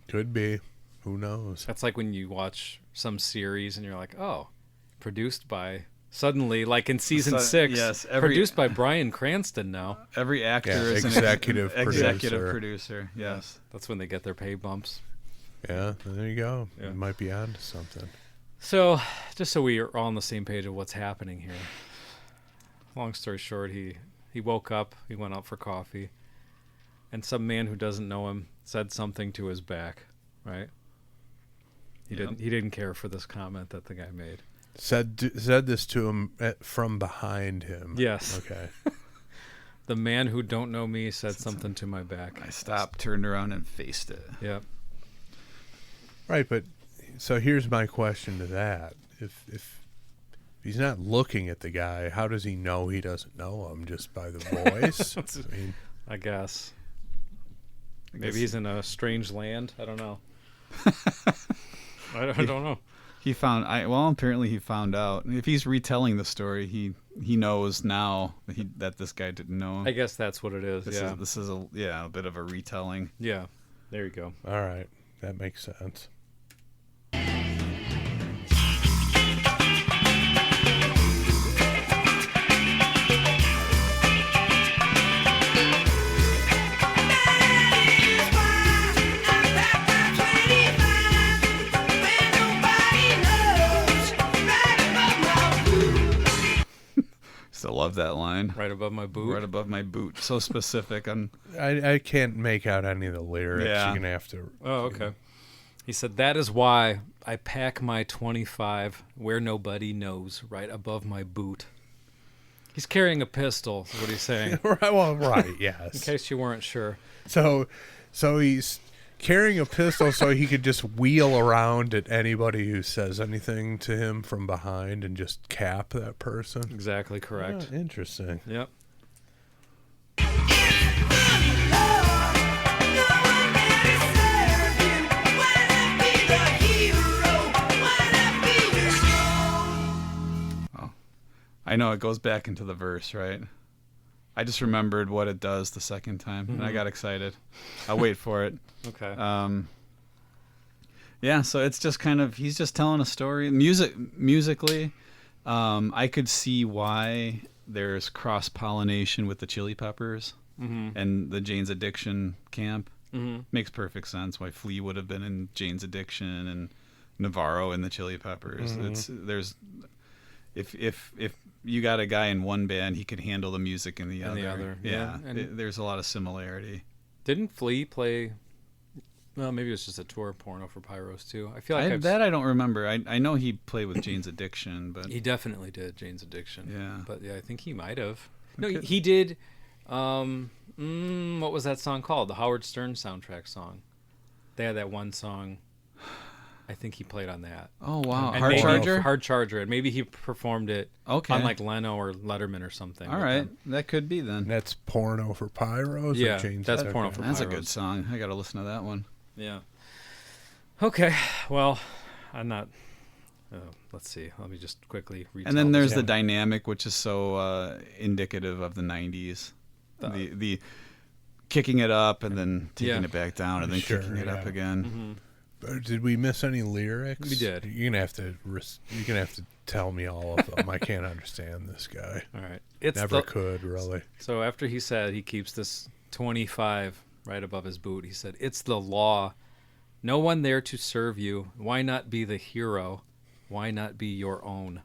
could be. Who knows? That's like when you watch some series and you're like, oh, produced by... Suddenly, like in season 6, yes, produced by Bryan Cranston now. Every actor Yeah, is executive an executive producer. producer. Yes. That's when they get their pay bumps. Yeah, there you go. Yeah. You might be onto something. So, just so we are all on the same page of what's happening here. Long story short, he woke up, he went out for coffee, and some man who doesn't know him said something to his back, right? He didn't care for this comment that the guy made. Said this to him from behind him. Yes. Okay. The man who don't know me said something to my back. I stopped, turned around, and faced it. Yep. Right, but so here's my question to that: if he's not looking at the guy, how does he know he doesn't know him just by the voice? I mean, I guess. I Maybe guess he's in a strange land. I don't know. I don't know. he found. Apparently he found out. If he's retelling the story, he knows now that this guy didn't know him. I guess that's what it is. This is a bit of a retelling. Yeah. There you go. all right, that makes sense. Still love that line. Right above my boot. Right above my boot. So specific. I can't make out any of the lyrics. Yeah. You're gonna have to. Oh, okay. He said, "That is why I pack my 25 where nobody knows, right above my boot." He's carrying a pistol, is what he's saying, Well, right, in yes. case you weren't sure. So he's carrying a pistol so he could just wheel around at anybody who says anything to him from behind and just cap that person. Exactly correct. Oh, interesting. Yep. I know it goes back into the verse, right? I just remembered what it does the second time, and I got excited. I'll wait for it. Okay. Yeah, so it's just kind of, he's just telling a story. Musically, I could see why there's cross-pollination with the Chili Peppers and the Jane's Addiction camp. Makes perfect sense why Flea would have been in Jane's Addiction and Navarro in the Chili Peppers. If you got a guy in one band, he could handle the music in the other. Yeah, there's a lot of similarity. Didn't Flea play? Well, maybe it was just a tour of Porno for Pyros too. I feel like I don't remember. I know he played with Jane's Addiction, but he definitely did Jane's Addiction. Yeah, but yeah, I think he might have. No, he did. What was that song called? The Howard Stern soundtrack song. They had that one song. I think he played on that. Oh wow, And Hard Charger, and maybe he performed it on like Leno or Letterman or something. All right, that could be then. That's Porno for Pyros. Yeah, or Jane's that's Addiction? Porno for Pyros. That's a good song. I got to listen to that one. Yeah. Okay. Well, I'm not. Let's see. Let me just quickly read. And then there's the dynamic, which is so indicative of the '90s. The kicking it up and then taking it back down and then kicking it up again. Did we miss any lyrics? We did. You're gonna have to tell me all of them. I can't understand this guy. All right. It's Never could really. So after he said he keeps this 25 right above his boot, he said, "It's the law. No one there to serve you. Why not be the hero? Why not be your own?"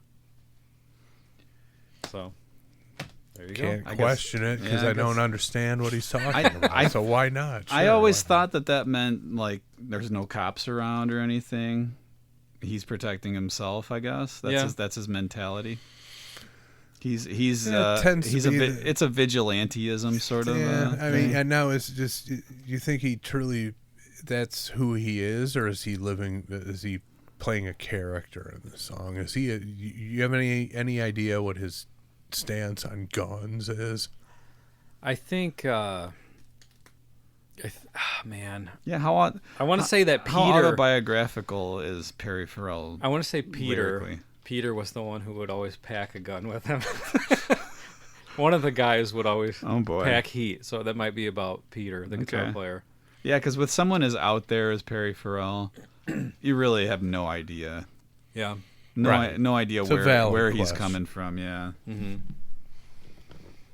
So there you Can't go. question it because I don't understand what he's talking about. So why not? I Sure, always why thought that meant like there's no cops around or anything. He's protecting himself, I guess. That's his mentality. It's a vigilanteism sort of. Yeah, I mean, thing. and now it's just. You think he truly, that's who he is, or is he living? Is he playing a character in the song? Is he? You have any idea what his stance on guns is? I think. Man. Yeah, I want to say that Peter. How autobiographical is Perry Farrell? I want to say Peter. lyrically? Peter was the one who would always pack a gun with him. One of the guys would always pack heat, so that might be about Peter, the guitar player. Yeah, because with someone as out there as Perry Farrell, you really have no idea. Yeah. No idea It's a where valid he's question. coming from. Yeah. Mm-hmm.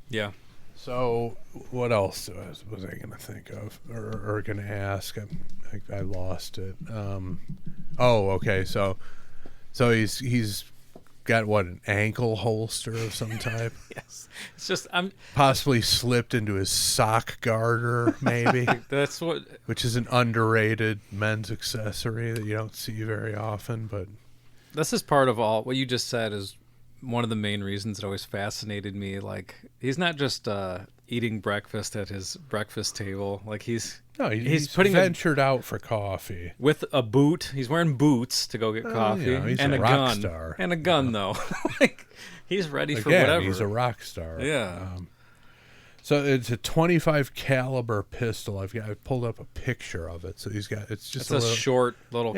Yeah. So what else was I going to think of or going to ask? I lost it. Okay. So he's got what, an ankle holster of some type? Yes. It's just possibly slipped into his sock garter, maybe. That's what. Which is an underrated men's accessory that you don't see very often, but this is part of all what you just said is one of the main reasons it always fascinated me. Like, he's not just eating breakfast at his breakfast table. Like, he's ventured out for coffee with a boot. He's wearing boots to go get coffee he's and a a rock gun. star. And a gun, though. Like, he's ready for whatever. He's a rock star. Yeah. So it's a 25 caliber pistol. I pulled up a picture of it. So it's just a little, short little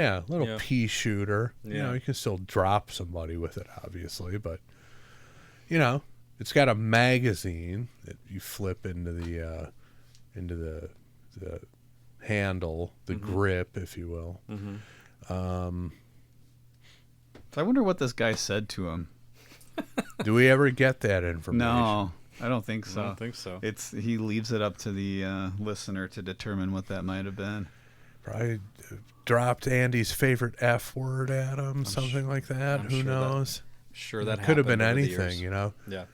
pea shooter. Yeah. You know, you can still drop somebody with it, obviously, but it's got a magazine that you flip into the handle, the grip, if you will. So I wonder what this guy said to him. Do we ever get that information? No. I don't think so. I don't think so. He leaves it up to the listener to determine what that might have been. Probably dropped Andy's favorite F word at him, something like that. Who knows? That could have been happened over the anything, years. you know. Yeah.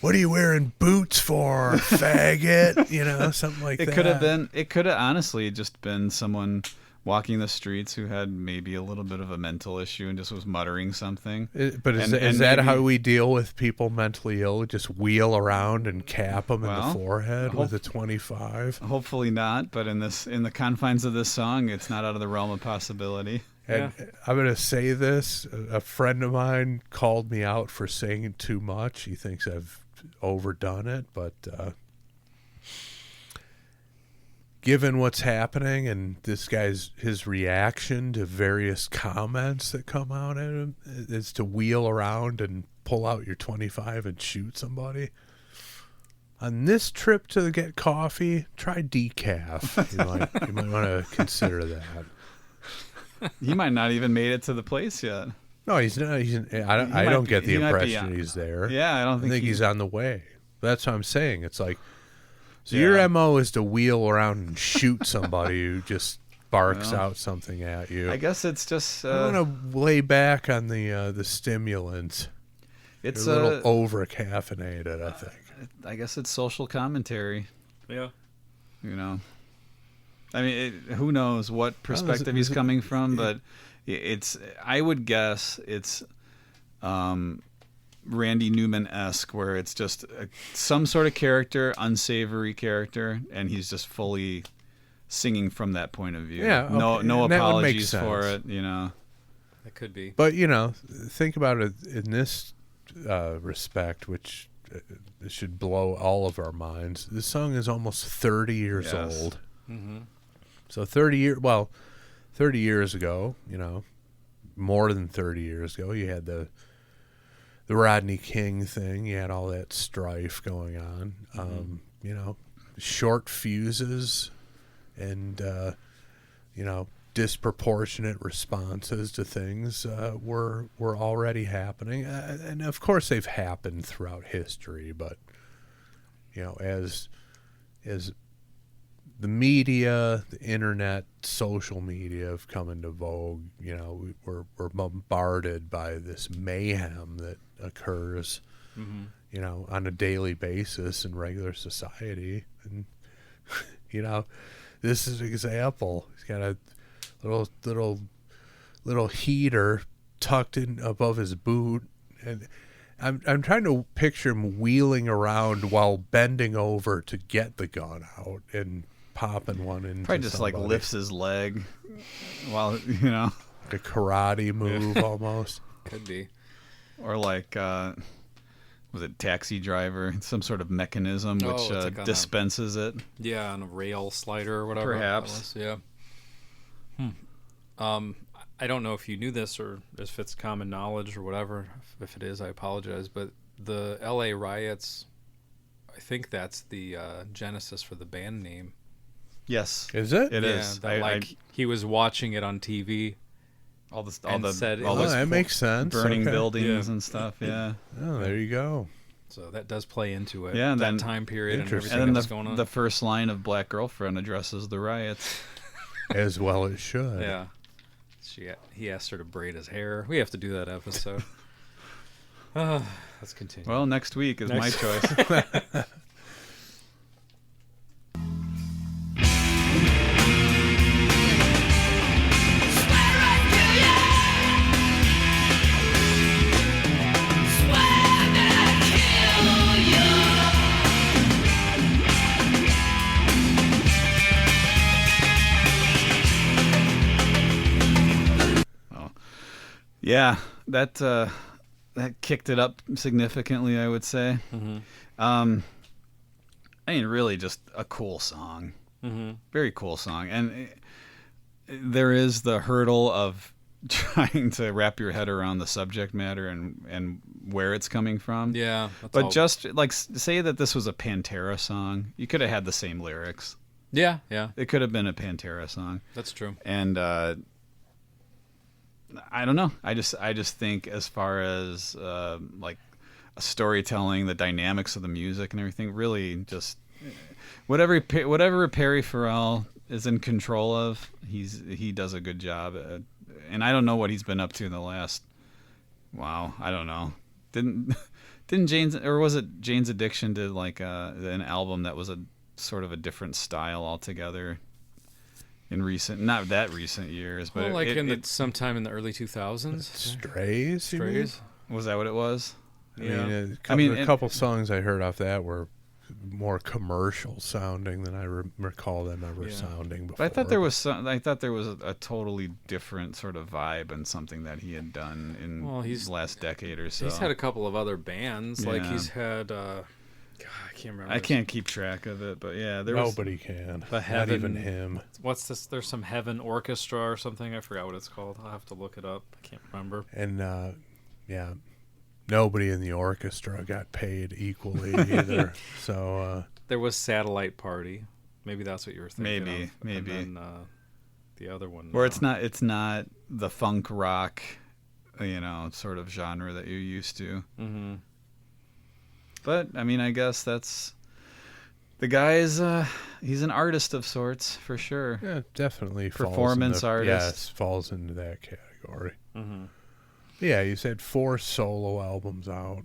What are you wearing boots for, faggot? Something like that. It could have honestly just been someone walking the streets who had maybe a little bit of a mental issue and just was muttering something. But is that how we deal with people mentally ill? Just wheel around and cap them in the forehead with a 25? Hopefully not, but in the confines of this song, it's not out of the realm of possibility. And I'm going to say this. A friend of mine called me out for saying too much. He thinks I've overdone it, but given what's happening and his reaction to various comments that come out at him is to wheel around and pull out your 25 and shoot somebody. On this trip to get coffee, try decaf. You might want to consider that. He might not even made it to the place yet. No, he's not. I don't get the impression he's there. Yeah, I don't think he's on the way. That's what I'm saying. It's like, so your MO is to wheel around and shoot somebody who just barks out something at you. I guess it's just. I want to lay back on the stimulants. It's a little over caffeinated, I think. I guess it's social commentary. Yeah. You know, I mean, who knows what perspective he's coming from, but it's. I would guess it's Randy Newman-esque, where it's just some sort of character, unsavory character, and he's just fully singing from that point of view. Yeah. Okay. No And that would make apologies for it. You know. That could be. But think about it in this respect, which should blow all of our minds. This song is almost 30 years old. Mm-hmm. So 30 years ago, more than 30 years ago, you had the Rodney King thing. You had all that strife going on. Mm-hmm. Short fuses and, disproportionate responses to things were already happening. And of course they've happened throughout history, but, as the media, the internet, social media have come into vogue, we're bombarded by this mayhem that occurs, on a daily basis in regular society. And, this is an example. He's got a little heater tucked in above his boot, and I'm trying to picture him wheeling around while bending over to get the gun out and popping one into Probably just somebody. like lifts his leg while like a karate move almost. Could be. Or like was it Taxi Driver, some sort of mechanism which like dispenses it. Yeah, on a rail slider or whatever. Perhaps. Yeah. I don't know if you knew this or if it's common knowledge or whatever. If it is, I apologize. But the L.A. riots, I think that's the genesis for the band name. Yes. Is it? It is. He was watching it on TV. That makes sense. Burning buildings and stuff. Yeah. Oh, there you go. So that does play into it. Yeah, and that then, time period and everything and then that's going on. The first line of Black Girlfriend addresses the riots. As well it should. Yeah. He asked her to braid his hair. We have to do that episode. Let's continue. Well, next week is my choice. Yeah, that kicked it up significantly, I would say. Mm-hmm. I mean, really just a cool song. Mm-hmm. Very cool song. And there is the hurdle of trying to wrap your head around the subject matter and where it's coming from. Yeah. But just, like, say that this was a Pantera song. You could have had the same lyrics. Yeah. It could have been a Pantera song. That's true. And I don't know. I just think as far as like storytelling, the dynamics of the music and everything, really just whatever Perry Farrell is in control of, he does a good job. And I don't know what he's been up to in the last. Wow, I don't know. Didn't Jane's, or was it Jane's Addiction, did like an album that was a sort of a different style altogether in not that recent years, but sometime in the early 2000s. Strays? Was that what it was? Yeah. A couple songs I heard off that were more commercial sounding than I recall them ever sounding before. But I thought there was a totally different sort of vibe and something that he had done in the last decade or so. He's had a couple of other bands. Yeah. Like he's had I can't remember. I can't keep track of it, but yeah, nobody can. Not even him. What's this? There's some Heaven Orchestra or something. I forgot what it's called. I'll have to look it up. I can't remember. And nobody in the orchestra got paid equally either. So there was Satellite Party. Maybe that's what you were thinking. Maybe. And then, the other one. Or it's not the funk rock, sort of genre that you're used to. Mm-hmm. But I mean, I guess that's the guy is he's an artist of sorts for sure. yeah, definitely Performance artist. Yes, falls into that category. Mm-hmm. Yeah, you said 4 solo albums out.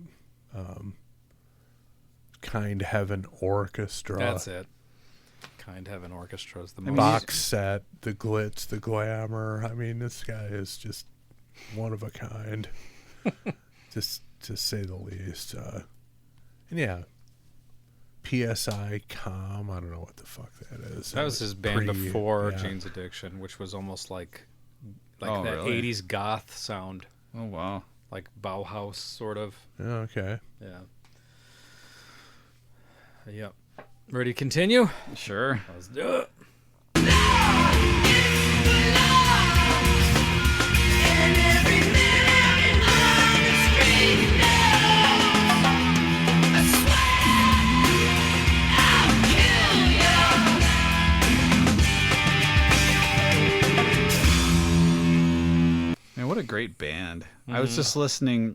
Kind Heaven Orchestra. That's it. Kind Heaven Orchestra is the most. Box set, the glitz, the glamour. I mean, this guy is just one of a kind, just to say the least. And yeah, PSI Com. I don't know what the fuck that is. That was his band before Jane's Addiction, which was almost like Oh, that really? 80s goth sound, Oh wow. like Bauhaus sort of. Yeah, okay. Yeah. Yep. Ready to continue? Sure. Let's do it. Man, what a great band. I was just listening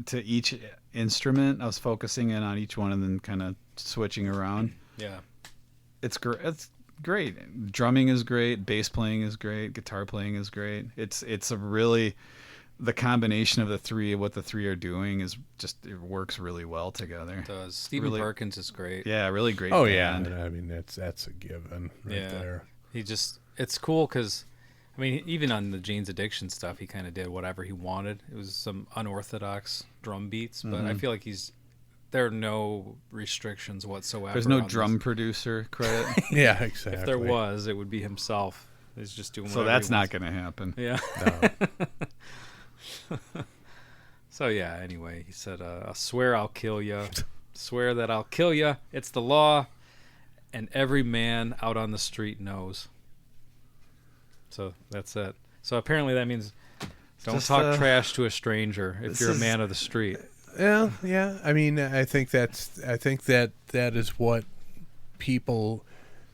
to each instrument. I was focusing in on each one and then kind of switching around. Yeah. It's great. It's great. Drumming is great. Bass playing is great. Guitar playing is great. It's a really, the combination of the three, what the three are doing is just, it works really well together. It does. Stephen Really- Perkins is great. Yeah, really great. Oh yeah, band. I mean that's a given right Yeah. there. It's cool because, I mean, even on the Jane's Addiction stuff, he kind of did whatever he wanted. It was some unorthodox drum beats, but I feel like there are no restrictions whatsoever. There's no on drum this. producer credit, Yeah, exactly. If there was, it would be himself. He's just doing so whatever that's he not wants. going to happen. Yeah. No. So yeah, anyway, he said, I swear I'll kill ya. Swear that I'll kill ya. It's the law, and every man out on the street knows. So that's it. So apparently that means don't Just, talk trash to a stranger if this you're a is- man of the street. Yeah. I mean, I think that is what people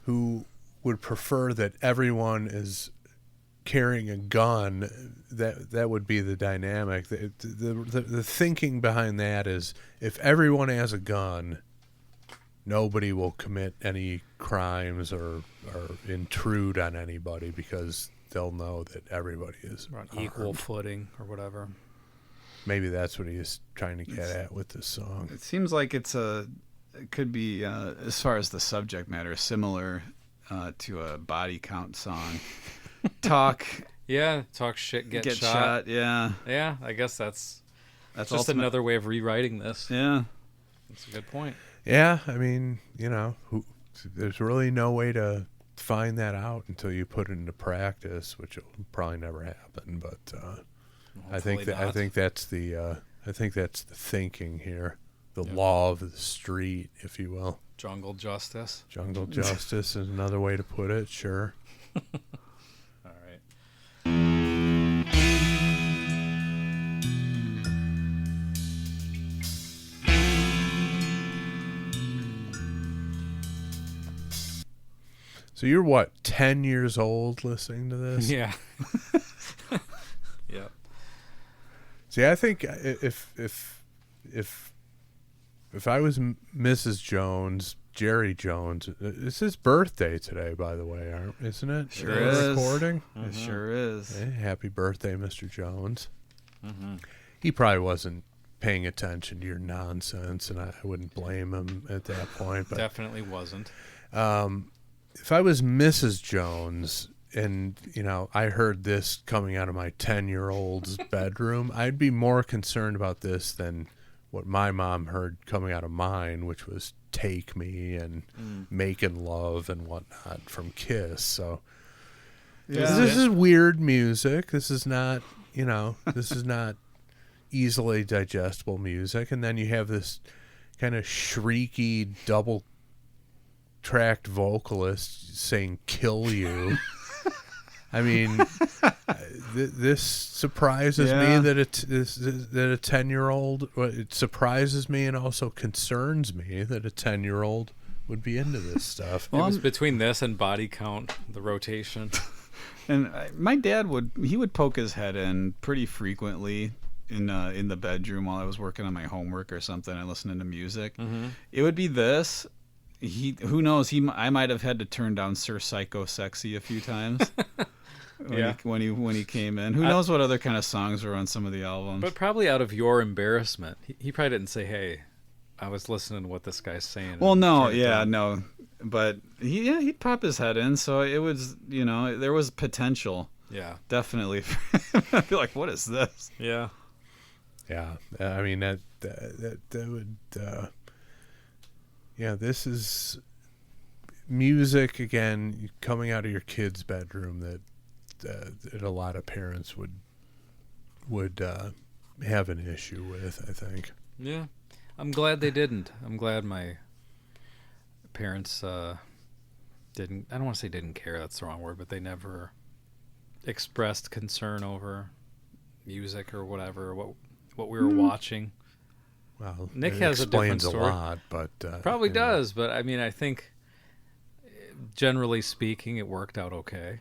who would prefer that everyone is carrying a gun. That would be the dynamic. The thinking behind that is if everyone has a gun, nobody will commit any crimes or intrude on anybody because they'll know that everybody is We're on equal armed. footing or whatever. Maybe that's what he's trying to get at with this song. It seems like it could be, as far as the subject matter, similar to a body count song. Talk, Yeah, talk shit, get shot. shot. Yeah, Yeah, I guess that's that's just ultimate- another way of rewriting this. Yeah, That's a good point. Yeah, I mean, there's really no way to find that out until you put it into practice, which will probably never happen. But I think Hopefully that's the thinking here, the Yep. law of the street, if you will. Jungle justice. Jungle justice is another way to put it. Sure. All right. So you're what, 10 years old listening to this? Yeah. Yep. See, I think if I was Mrs. Jones, Jerry Jones, it's his birthday today, by the way, isn't it? Sure We're is. recording. it sure is. Hey, happy birthday, Mr. Jones. Mm-hmm. He probably wasn't paying attention to your nonsense, and I wouldn't blame him at that point. But Definitely wasn't. if I was Mrs. Jones and, I heard this coming out of my 10-year-old's bedroom, I'd be more concerned about this than what my mom heard coming out of mine, which was Take Me and Making Love and whatnot from Kiss. So this is weird music. This is not, this is not easily digestible music. And then you have this kind of shrieky double-tracked vocalist saying "kill you." I mean, this surprises me that that a 10-year-old. It surprises me and also concerns me that a 10-year-old would be into this stuff. Well, it was between this and Body Count, the rotation. And my dad would poke his head in pretty frequently in the bedroom while I was working on my homework or something and listening to music. Mm-hmm. It would be this. Who knows? I might have had to turn down Sir Psycho Sexy a few times. when he came in. Who knows what other kind of songs were on some of the albums? But probably out of your embarrassment. He probably didn't say, "Hey, I was listening to what this guy's saying." Well, no, no. But he'd pop his head in, so it was, there was potential. Yeah. Definitely. I'd be like, what is this? Yeah. Yeah. I mean, that would, this is music, again, coming out of your kid's bedroom that a lot of parents would have an issue with, I think. Yeah. I'm glad they didn't. I'm glad my parents didn't. I don't want to say didn't care. That's the wrong word, but they never expressed concern over music or whatever. What we were watching. Well, Nick has a different story. A lot, but probably does. But I mean, I think generally speaking, it worked out okay.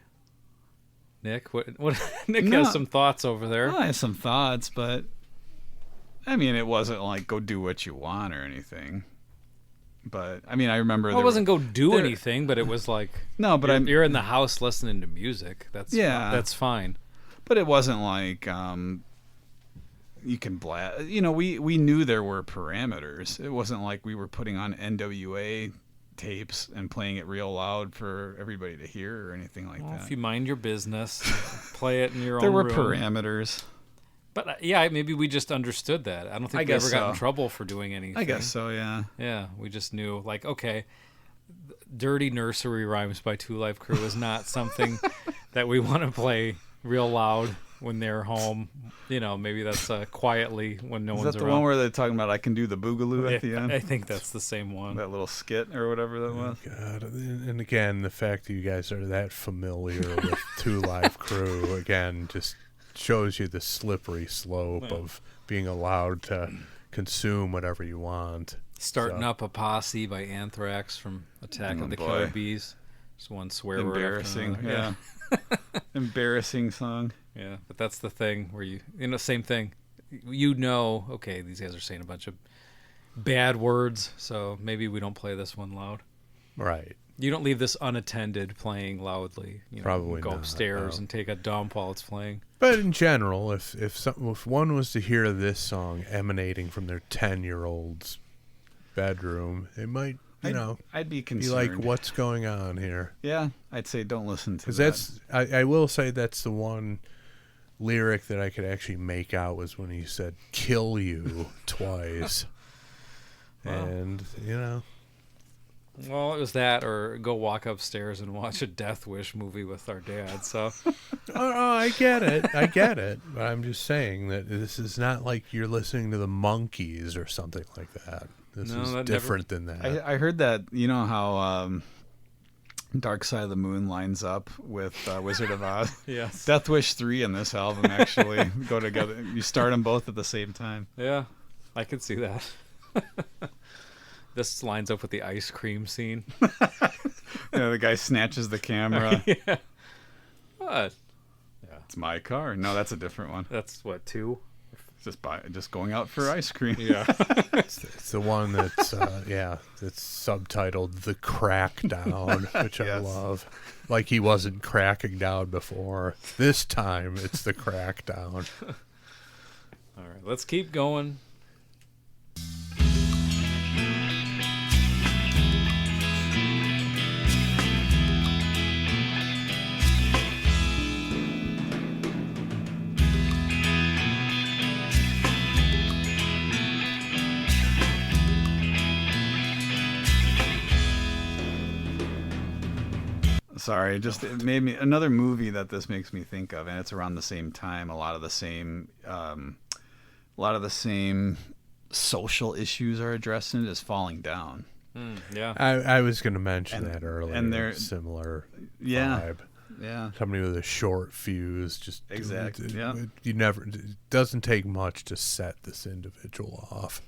Nick, what? Nick has some thoughts over there. Well, I have some thoughts, but I mean, it wasn't like go do what you want or anything. But I mean, I remember it wasn't go do anything, but it was like no. But you're in the house listening to music. That's fine. But it wasn't like you can blast. We knew there were parameters. It wasn't like we were putting on NWA tapes and playing it real loud for everybody to hear or anything like that. If you mind your business, play it in your own room. There were parameters. But maybe we just understood that. I don't think we ever got in trouble for doing anything. I guess so, yeah. Yeah, we just knew, like, okay, dirty nursery rhymes by Two Live Crew is not something that we want to play real loud when they're home. Maybe that's quietly when no one's around. Is that the one where they're talking about I can do the boogaloo at the end? I think that's the same one. That little skit or whatever that was. God. And again, the fact that you guys are that familiar with Two Live Crew, again, just shows you the slippery slope of being allowed to consume whatever you want. Starting Up a Posse by Anthrax from Attack of the Killer Bees. Just one swear word. Embarrassing, yeah. Embarrassing song. Yeah, but that's the thing where same thing. Okay, these guys are saying a bunch of bad words, so maybe we don't play this one loud. Right. You don't leave this unattended playing loudly. Probably go not, upstairs and take a dump while it's playing. But in general, if one was to hear this song emanating from their 10-year-old's bedroom, it might, I'd be concerned. Be like, what's going on here? Yeah, I'd say don't listen to that. Because I will say that's the one lyric that I could actually make out was when he said "kill you" twice, and Well, it was that, or go walk upstairs and watch a Death Wish movie with our dad. So, I get it. But I'm just saying that this is not like you're listening to the Monkees or something like that. This is different than that. I heard that. You know how Dark Side of the Moon lines up with Wizard of Oz? Yes. Death Wish 3 and this album actually go together. You start them both at the same time. Yeah, I could see that. This lines up with the ice cream scene. The guy snatches the camera. Yeah. What? Yeah. It's my car. No, that's a different one. That's what, 2? Just going out for ice cream. Yeah. It's the one that's that's subtitled "The Crackdown," which I love. Like he wasn't cracking down before. This time it's the crackdown. All right, let's keep going. Sorry, it made me another movie that this makes me think of, and it's around the same time. A lot of the same social issues are addressed in it as Falling Down. Yeah, I was going to mention that earlier. And they're similar vibe. Yeah. Somebody with a short fuse, just Exactly. Yeah. It doesn't take much to set this individual off.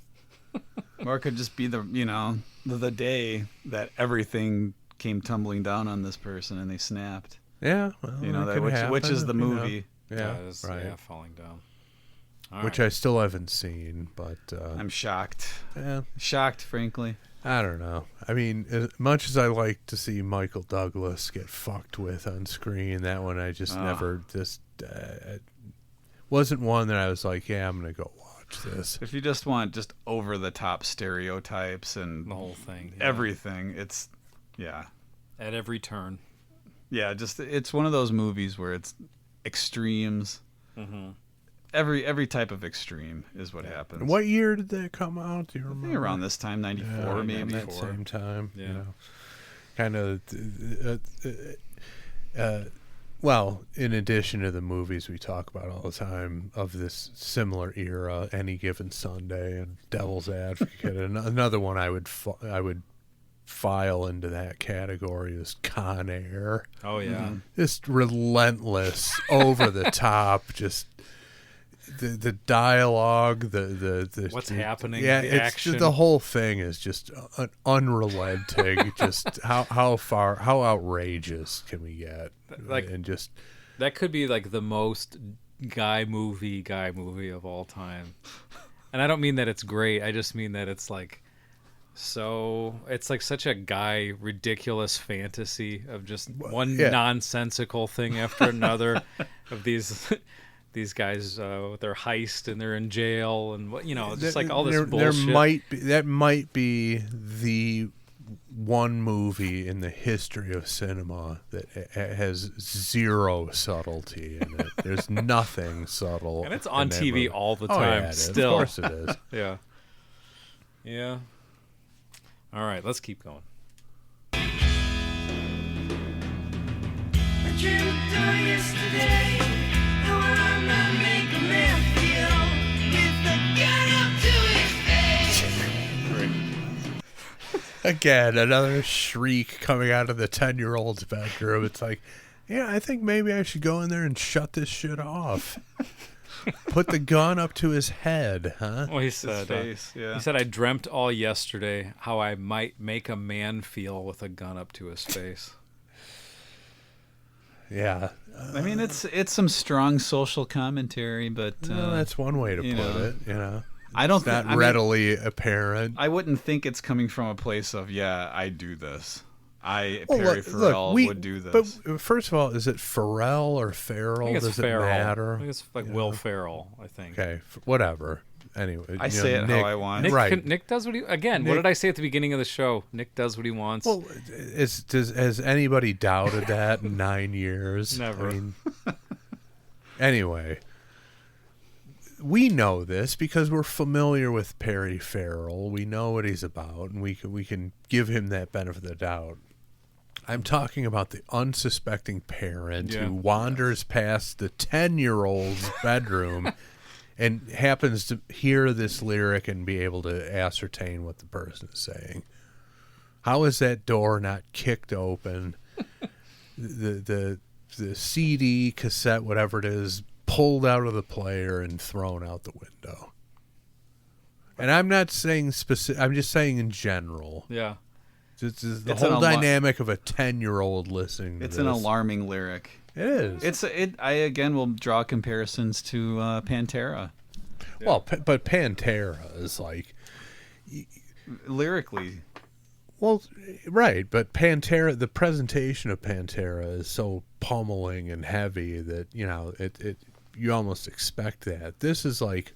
Or it could just be the day that everything came tumbling down on this person and they snapped. Yeah, well, which is the movie. Yeah, right. Yeah, falling down. Which I still haven't seen, but I'm shocked. Yeah, shocked, frankly. I don't know. I mean, as much as I like to see Michael Douglas get fucked with on screen, that one I just never wasn't one that I was like, yeah, I'm gonna go watch this. If you just want just over the top stereotypes and the whole thing, everything, it's at every turn. Yeah, just it's one of those movies where it's extremes. Mm-hmm. Every type of extreme is what happens. What year did that come out? Do you remember? I think around this time, 94 maybe. That same time. Yeah. You know, kind of. Well, in addition to the movies we talk about all the time of this similar era, Any Given Sunday and Devil's Advocate, another one I would file into that category is Con Air. Oh yeah, just relentless, over the top, just the dialogue, the what's happening, yeah, the action. The whole thing is just unrelenting. Just how outrageous can we get? And just that could be like the most guy movie of all time. And I don't mean that it's great. I just mean that it's like. So it's like such a guy ridiculous fantasy of just one nonsensical thing after another of these guys with their heist and they're in jail and just like all this bullshit. That might be the one movie in the history of cinema that has zero subtlety in it. There's nothing subtle, and it's on TV all the time. Yeah, still, of course it is. Yeah. All right, let's keep going. I dreamed of yesterday, the one that make a man feel with the gun up to his face. Again, another shriek coming out of the 10-year-old's bedroom. It's like, yeah, I think maybe I should go in there and shut this shit off. Put the gun up to his head, huh? Well, he said, he said, I dreamt all yesterday how I might make a man feel with a gun up to his face. Yeah. I mean, it's some strong social commentary, but that's one way to put it. I don't think not readily apparent. I wouldn't think it's coming from a place of I do this. Perry Farrell would do this. But first of all, is it Farrell or Farrell? I think it's Does Farrell. it matter? I think it's like Will Ferrell, I think. Okay, whatever. Anyway, I say it how I want. Nick does what he... Again, what did I say at the beginning of the show? Nick does what he wants. Well, has anybody doubted that in 9 years? Never. I mean, anyway, we know this because we're familiar with Perry Farrell. We know what he's about, and we can give him that benefit of the doubt. I'm talking about the unsuspecting parent who wanders past the 10-year-old's bedroom and happens to hear this lyric and be able to ascertain what the person is saying. How is that door not kicked open? the CD, cassette, whatever it is, pulled out of the player and thrown out the window. And I'm not saying specific. I'm just saying in general. Yeah. It's the whole dynamic of a 10-year-old listening to It's this. an alarming lyric. It is. I again will draw comparisons to Pantera. Yeah. Well, but Pantera is like lyrically. Well, right, but Pantera, the presentation of Pantera is so pummeling and heavy that you almost expect that. This is like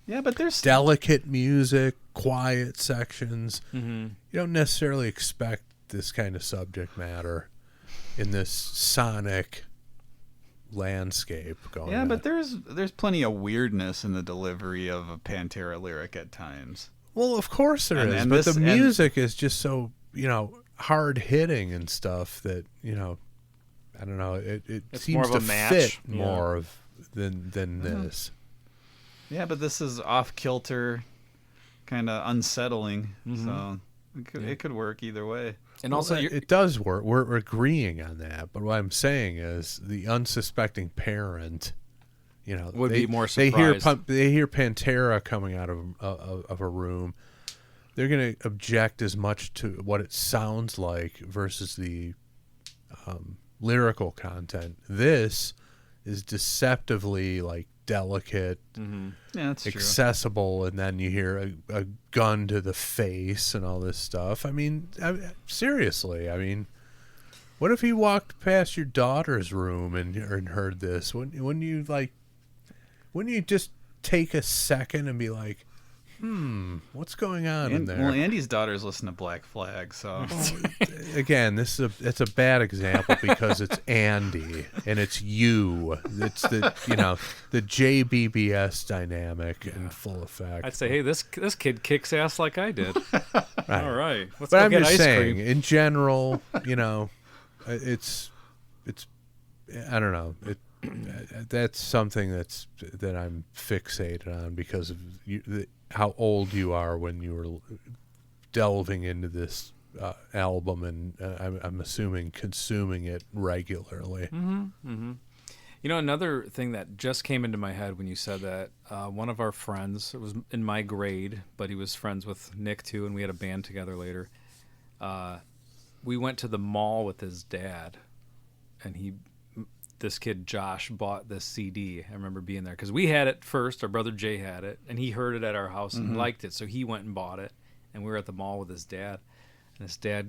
but there's delicate music, quiet sections. Mm-hmm. You don't necessarily expect this kind of subject matter in this sonic landscape going on. But there's plenty of weirdness in the delivery of a Pantera lyric at times. Well, of course there is, but the music is just so, hard hitting and stuff that, I don't know, it seems to fit more than this. Yeah, but this is off kilter, kind of unsettling. Mm-hmm. So It could work either way. And also, it does work. We're agreeing on that. But what I'm saying is the unsuspecting parent, would be more surprised. They hear Pantera coming out of a room. They're going to object as much to what it sounds like versus the lyrical content. This is deceptively delicate, that's accessible, and then you hear a gun to the face and all this stuff. I mean, seriously, what if he walked past your daughter's room and heard this? Wouldn't you just take a second and be like, what's going on in there? Well, Andy's daughters listen to Black Flag, so again, it's a bad example because it's Andy and it's you. It's the the JBBS dynamic in full effect. I'd say, hey, this kid kicks ass like I did. Right. All right, let's but go I'm get just ice saying, cream. in general, it's I don't know. That's something that I'm fixated on because of how old you are when you were delving into this album, and I'm assuming consuming it regularly. Another thing that just came into my head when you said that, one of our friends, it was in my grade, but he was friends with Nick too, and we had a band together later. We went to the mall with his dad, and this kid Josh bought this CD. I remember being there because we had it first. Our brother Jay had it, and he heard it at our house and liked it, so he went and bought it. And we were at the mall with his dad, and his dad,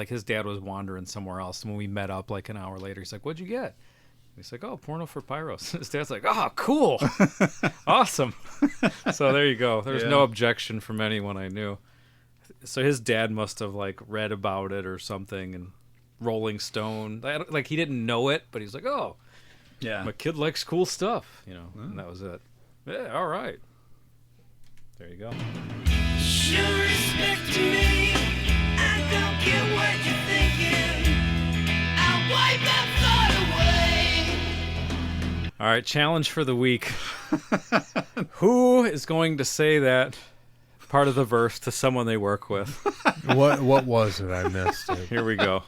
his dad was wandering somewhere else. And when we met up an hour later, he's like, "What'd you get?" He's like, "Oh, Porno for Pyros." His dad's like, "Oh, cool, awesome." So there you go. There was no objection from anyone I knew. So his dad must have read about it or something, and Rolling Stone, he didn't know it, but he's like, "Oh, yeah, my kid likes cool stuff," and that was it. Yeah, all right. There you go. Show respect to me. I don't care what you're thinking. I'll wipe that thought away. All right, challenge for the week. Who is going to say that part of the verse to someone they work with? What was it? I missed it. Here we go.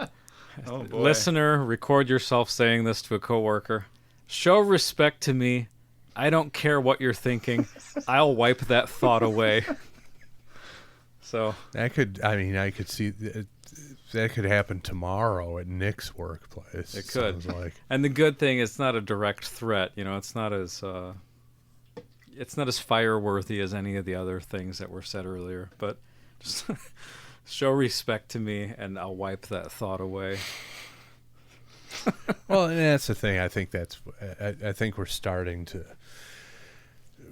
Oh, boy. Listener, record yourself saying this to a coworker. Show respect to me. I don't care what you're thinking. I'll wipe that thought away. So I could see that could happen tomorrow at Nick's workplace. it could. Sounds like. And the good thing, it's not a direct threat. It's not as fire-worthy as any of the other things that were said earlier. But just show respect to me, and I'll wipe that thought away. Well, and that's the thing. I think we're starting to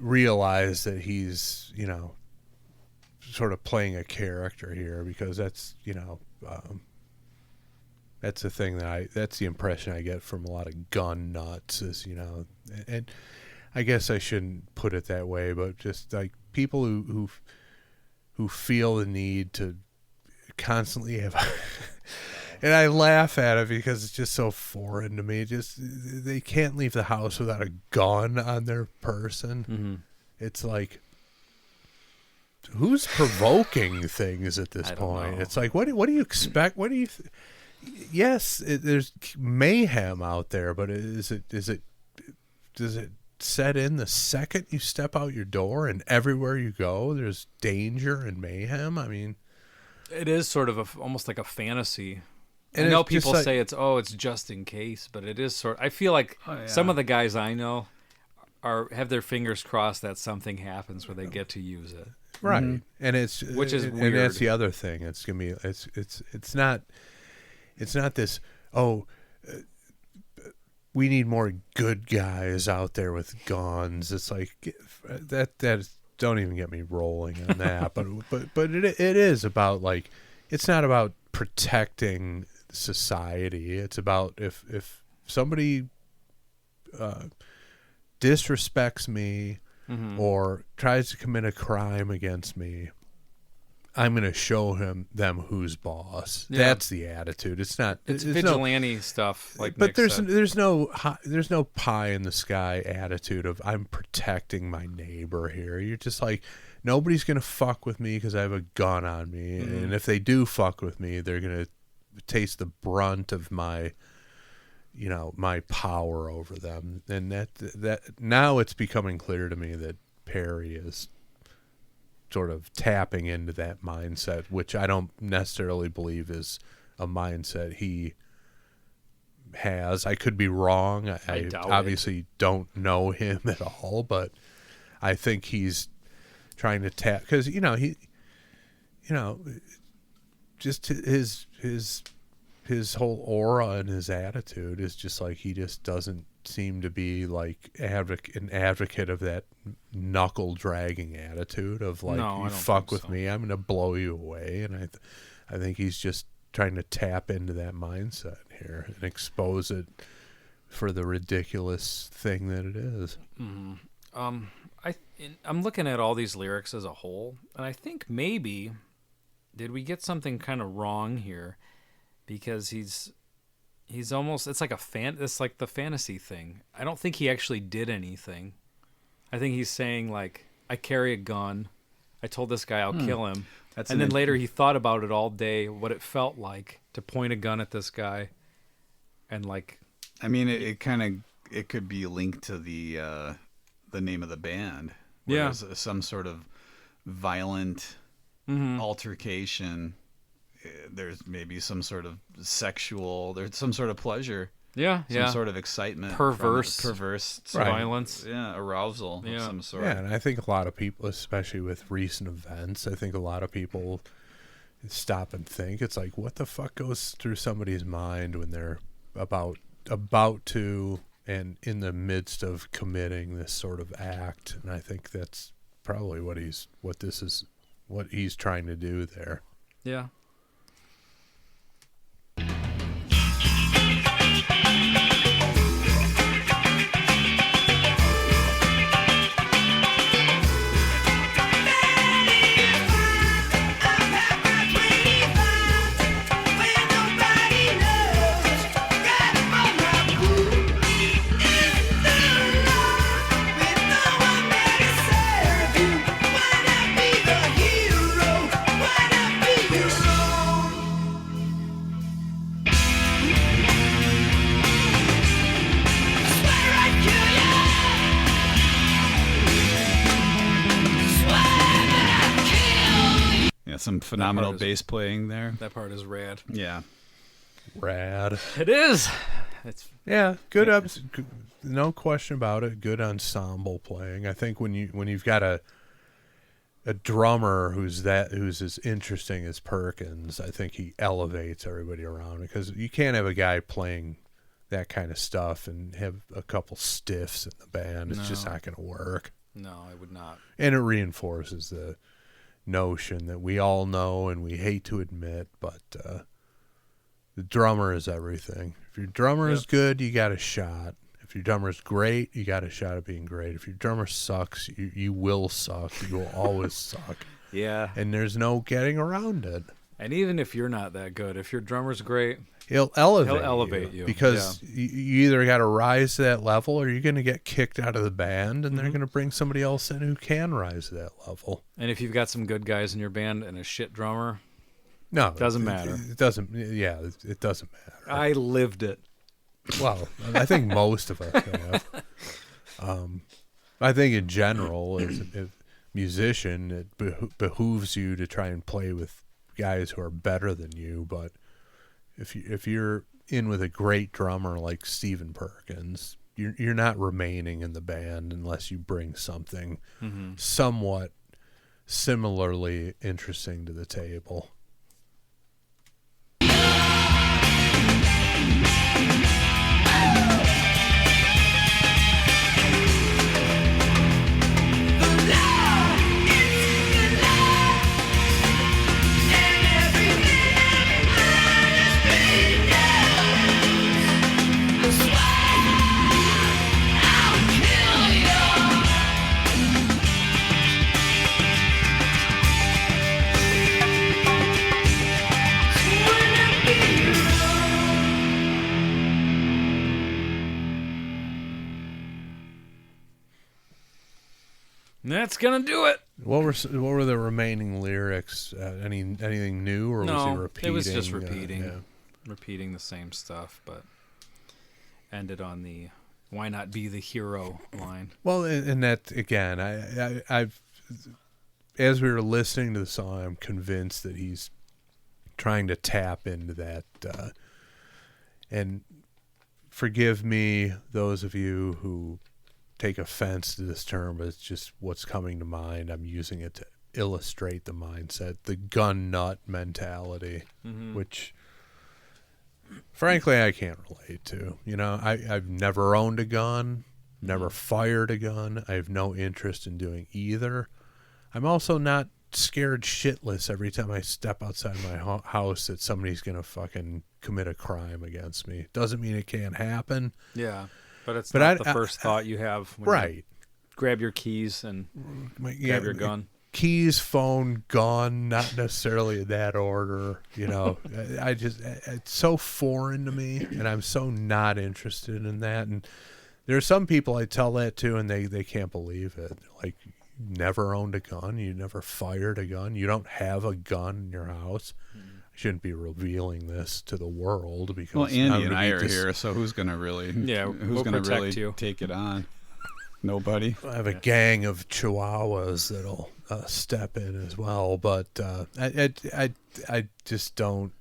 realize that he's, sort of playing a character here, because that's the thing that's the impression I get from a lot of gun nuts is, and I guess I shouldn't put it that way, but just people who feel the need to constantly have and I laugh at it because it's just so foreign to me. Just they can't leave the house without a gun on their person. Mm-hmm. It's like, who's provoking things at this I don't point? know. It's like, what do you expect? What do you? Yes, there's mayhem out there, but does it set in the second you step out your door, and everywhere you go, there's danger and mayhem? I mean, It is sort of almost like a fantasy. And I know it's just people like- say it's just in case, but it is I feel like some of the guys I know have their fingers crossed that something happens where they get to use it. right? Mm-hmm. And Which is and weird. that's the other thing. It's gonna be it's not this. We need more good guys out there with guns. It's like that. Don't even get me rolling on that. but it is about it's not about protecting society. It's about if somebody disrespects me or tries to commit a crime against me, I'm going to show them who's boss. Yeah. That's the attitude. It's not. It's there's vigilante stuff. Like, but Nick there's said. there's no pie in the sky attitude of I'm protecting my neighbor here. You're just like, nobody's going to fuck with me because I have a gun on me, and if they do fuck with me, they're going to taste the brunt of my power over them. And that now it's becoming clear to me that Perry is sort of tapping into that mindset, which I don't necessarily believe is a mindset he has. I could be wrong. I doubt obviously don't know him at all, but I think he's trying to tap because just his whole aura and his attitude is just like he just doesn't seem to be like an advocate of that knuckle dragging attitude of like, No, I you don't fuck think with so. me, I'm gonna blow you away. And I think he's just trying to tap into that mindset here and expose it for the ridiculous thing that it is. I'm looking at all these lyrics as a whole, and I think maybe did we get something kind of wrong here, because he's almost, it's like it's like the fantasy thing. I don't think he actually did anything. I think he's saying like, I carry a gun. I told this guy I'll kill him. And then later he thought about it all day, what it felt like to point a gun at this guy, and like, I mean, it could be linked to the name of the band. Where Yeah. there's some sort of violent altercation. There's maybe some sort of there's some sort of pleasure, some sort of excitement, Perverse violence, arousal of some sort. Yeah, and I think a lot of people, especially with recent events, I think a lot of people stop and think. It's like, what the fuck goes through somebody's mind when they're about to and in the midst of committing this sort of act? And I think that's probably what he's trying to do there. yeah. Yeah, some phenomenal part is- bass playing there. That part is rad. Yeah. Rad. It is. It's Yeah, good no question about it. Good ensemble playing. I think when you've got a drummer who's as interesting as Perkins, I think he elevates everybody around, because you can't have a guy playing that kind of stuff and have a couple stiffs in the band. It's just not going to work. no, I would not. And it reinforces the notion that we all know and we hate to admit, but the drummer is everything. If your drummer is good, you got a shot. If your drummer's great, you got a shot at being great. If your drummer sucks, you will suck. You will always suck. Yeah. And there's no getting around it. And even if you're not that good, if your drummer's great, He'll elevate, you. because you either got to rise to that level or you're going to get kicked out of the band, and they're going to bring somebody else in who can rise to that level. and if you've got some good guys in your band and a shit drummer, No, Doesn't matter. It doesn't. Yeah, it doesn't matter. I lived it. Well, I think most of us have. I think in general, as a musician, it behooves you to try and play with guys who are better than you. But if you're in with a great drummer like Stephen Perkins, you're not remaining in the band unless you bring something somewhat similarly interesting to the table. That's gonna do it. What were the remaining lyrics? Anything new, or was he repeating? It was just repeating, repeating the same stuff, but ended on the "Why not be the hero" line. Well, and that again, I've as we were listening to the song, I'm convinced that he's trying to tap into that. And forgive me, those of you who take offense to this term, but it's just what's coming to mind. I'm using it to illustrate the mindset, the gun nut mentality, which frankly I can't relate to. You know, I've never owned a gun, never fired a gun. I have no interest in doing either. I'm also not scared shitless every time I step outside my house that somebody's going to fucking commit a crime against me. Doesn't mean it can't happen. Yeah. But it's not the first thought you have when you grab your keys and grab your gun. Keys, phone, gun, not necessarily in that order. You know, it's so foreign to me, and I'm so not interested in that. And there are some people I tell that to, and they can't believe it. Like, you never owned a gun, you never fired a gun, you don't have a gun in your house. I shouldn't be revealing this to the world because Andy and I are here, so who's gonna really who's gonna really take it on? Nobody. I have a gang of chihuahuas that'll step in as well, but I just don't.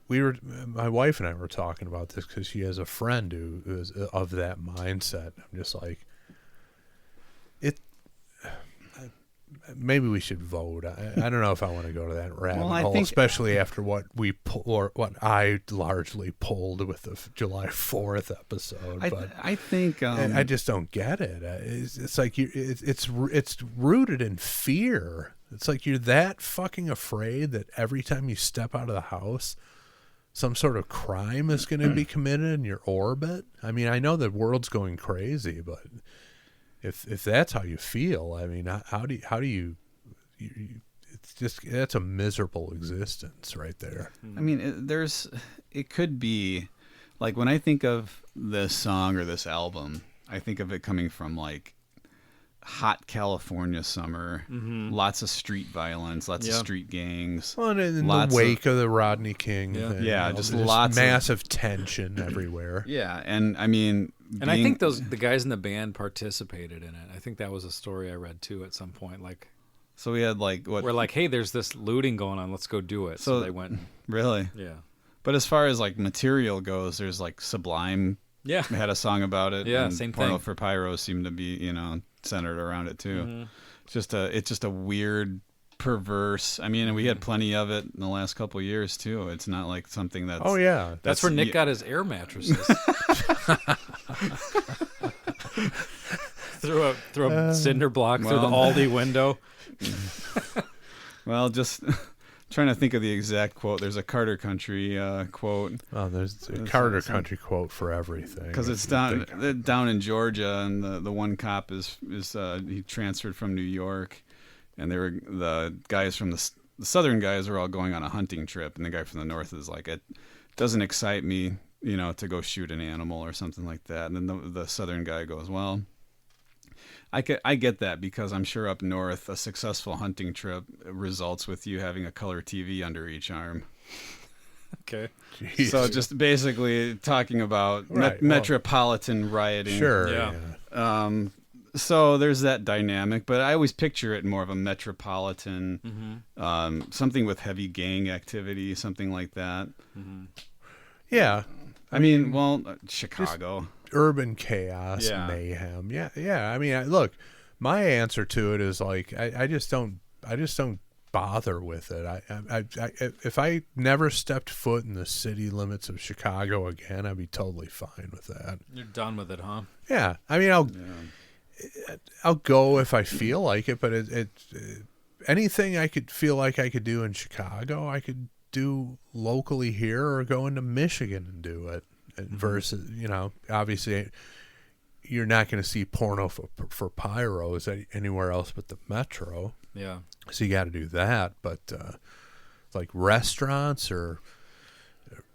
My wife and I were talking about this because she has a friend who is of that mindset. I'm just like, maybe we should vote. I don't know if I want to go to that rabbit hole, especially after what I largely pulled with the July 4th episode. I think I just don't get it. It's like it's rooted in fear. It's like you're that fucking afraid that every time you step out of the house, some sort of crime is going to be committed in your orbit. I mean, I know the world's going crazy, but if that's how you feel, I mean, how do you it's just, that's a miserable existence right there. I mean, it could be like when I think of this song or this album, I think of it coming from like hot California summer, lots of street violence, lots of street gangs. Well, and in the wake of the Rodney King thing, just lots massive tension everywhere. Yeah, and I mean, and I think the guys in the band participated in it. I think that was a story I read too at some point. Like, so we had like what? We're like, hey, there's this looting going on. Let's go do it. So they went. Really? Yeah. But as far as like material goes, there's like Sublime. Yeah. Had a song about it. Yeah, and same Porno thing. for Pyros seemed to be, centered around it too. It's just a weird, perverse. I mean, we had plenty of it in the last couple of years too. It's not like something that's. Oh yeah, that's where Nick got his air mattresses. threw a cinder block through the Aldi window. Well, just trying to think of the exact quote. There's a Carter Country quote. Oh, there's a Carter Country quote for everything. Because it's down in Georgia, and the one cop is he transferred from New York, and the guys from the southern guys are all going on a hunting trip, and the guy from the north is like, it doesn't excite me, to go shoot an animal or something like that. And then the southern guy goes, well, I get that, because I'm sure up north a successful hunting trip results with you having a color TV under each arm. Okay. Jeez. So just basically talking about metropolitan rioting. Sure. Yeah. So there's that dynamic, but I always picture it more of a metropolitan, something with heavy gang activity, something like that. Yeah. I mean, Chicago. Urban chaos, mayhem. Yeah. I mean, look, my answer to it is like, I just don't bother with it. I if I never stepped foot in the city limits of Chicago again, I'd be totally fine with that. You're done with it, huh? Yeah. I mean, I'll go if I feel like it, but anything I could feel like I could do in Chicago, I could do locally here, or go into Michigan and do it. Versus, obviously you're not going to see Porno for Pyros anywhere else but the Metro. Yeah. So you got to do that. But like restaurants or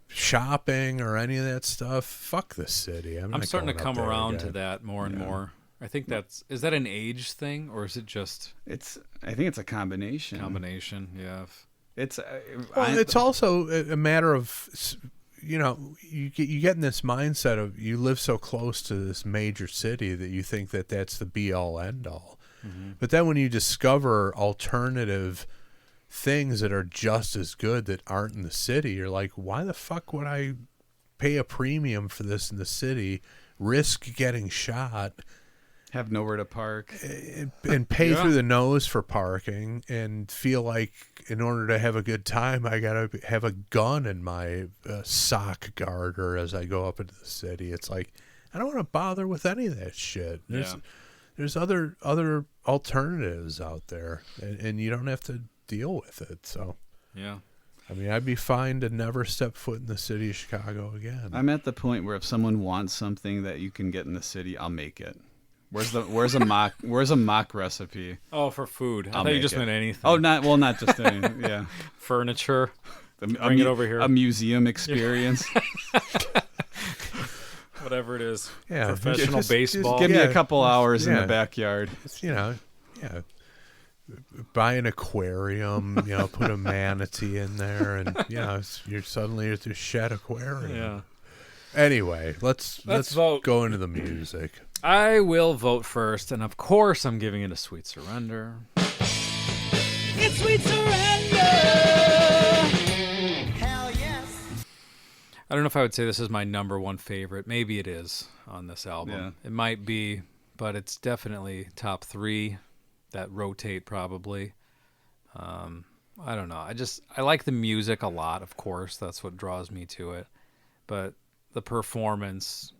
shopping or any of that stuff, fuck the city. I'm starting to come around to that more and more. I think is that an age thing, or is it just I think it's a combination. Yeah. It's it's also a matter of, you get in this mindset of you live so close to this major city that you think that that's the be all end all. Mm-hmm. But then when you discover alternative things that are just as good that aren't in the city, you're like, why the fuck would I pay a premium for this in the city, risk getting shot, have nowhere to park, and pay through the nose for parking, and feel like in order to have a good time, I gotta have a gun in my sock garter as I go up into the city. It's like, I don't want to bother with any of that shit. There's other alternatives out there, and you don't have to deal with it. So yeah. I mean, I'd be fine to never step foot in the city of Chicago again. I'm at the point where if someone wants something that you can get in the city, I'll make it. Where's a mock recipe? Oh, for food. I thought you just meant anything. Oh, not just anything. Yeah. Furniture. Bring it over here. A museum experience. Whatever it is. Yeah. Professional baseball. Give me a couple hours in the backyard. Buy an aquarium, put a manatee in there, and you're suddenly at the Shed Aquarium. Yeah. Anyway, let's vote. Go into the music. I will vote first, and of course I'm giving it a Sweet Surrender. It's Sweet Surrender. Hell yes. I don't know if I would say this is my number one favorite. Maybe it is on this album. Yeah. It might be, but it's definitely top 3 that rotate probably. I don't know. I like the music a lot, of course. That's what draws me to it. But the performance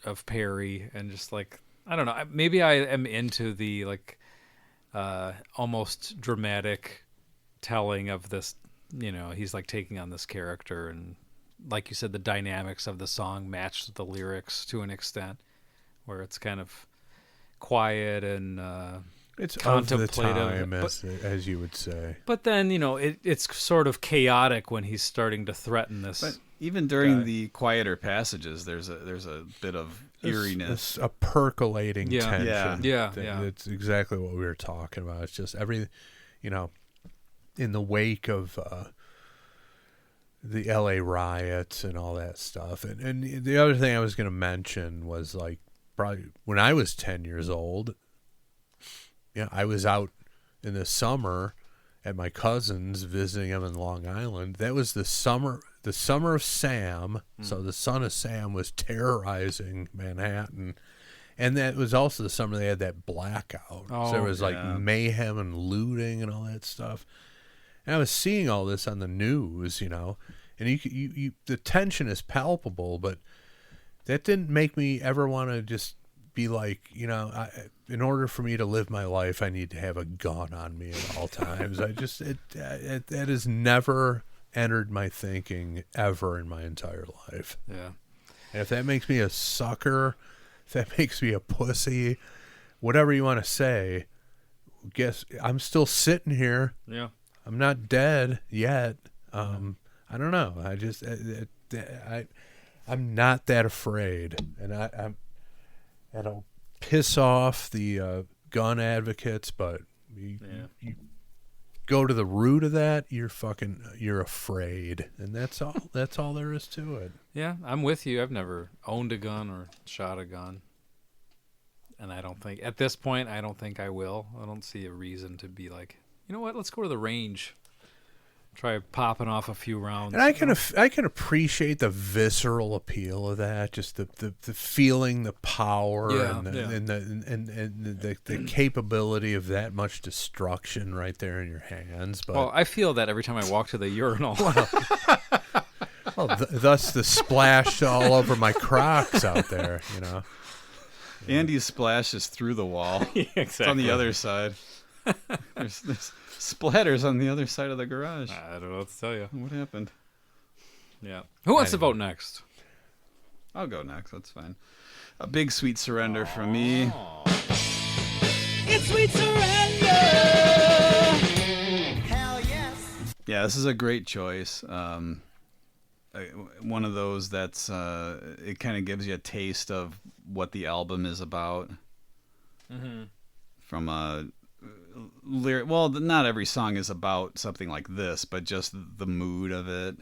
of Perry and just like, I don't know, maybe I am into the like almost dramatic telling of this, he's like taking on this character, and like you said, the dynamics of the song matched the lyrics to an extent where it's kind of quiet and it's contemplative, of the time, as you would say. But then, it's sort of chaotic when he's starting to threaten this. But even during the quieter passages, there's a bit of eeriness, a percolating tension. Yeah. It's exactly what we were talking about. It's just every, in the wake of the LA riots and all that stuff. And the other thing I was going to mention was like probably when I was 10 years old, I was out in the summer at my cousin's visiting him in Long Island. That was the summer of Sam. So the son of Sam was terrorizing Manhattan. And that was also the summer they had that blackout. So there was like mayhem and looting and all that stuff. And I was seeing all this on the news, and you the tension is palpable, but that didn't make me ever want to just be like, in order for me to live my life, I need to have a gun on me at all times. That has never entered my thinking ever in my entire life. Yeah. And if that makes me a sucker, if that makes me a pussy, whatever you want to say, guess I'm still sitting here. Yeah. I'm not dead yet. I don't know. I'm not that afraid, and I'll piss off the gun advocates, but you go to the root of that, you're afraid, and that's all. That's all there is to it. Yeah, I'm with you. I've never owned a gun or shot a gun, and at this point, I don't think I will. I don't see a reason to be like, you know what? Let's go to the range. Try popping off a few rounds. And I can appreciate the visceral appeal of that, just the feeling, the power, and the capability of that much destruction right there in your hands. But I feel that every time I walk to the urinal. Thus the splash all over my Crocs out there, Andy's splash is through the wall. Exactly. It's on the other side. There's splatters on the other side of the garage. I don't know what to tell you. What happened? Yeah. Who wants to vote next? I'll go next. That's fine. A big Sweet Surrender from me. It's Sweet Surrender. Hell yes. Yeah, this is a great choice. One of those that's it kind of gives you a taste of what the album is about. From a lyric. Well, not every song is about something like this, but just the mood of it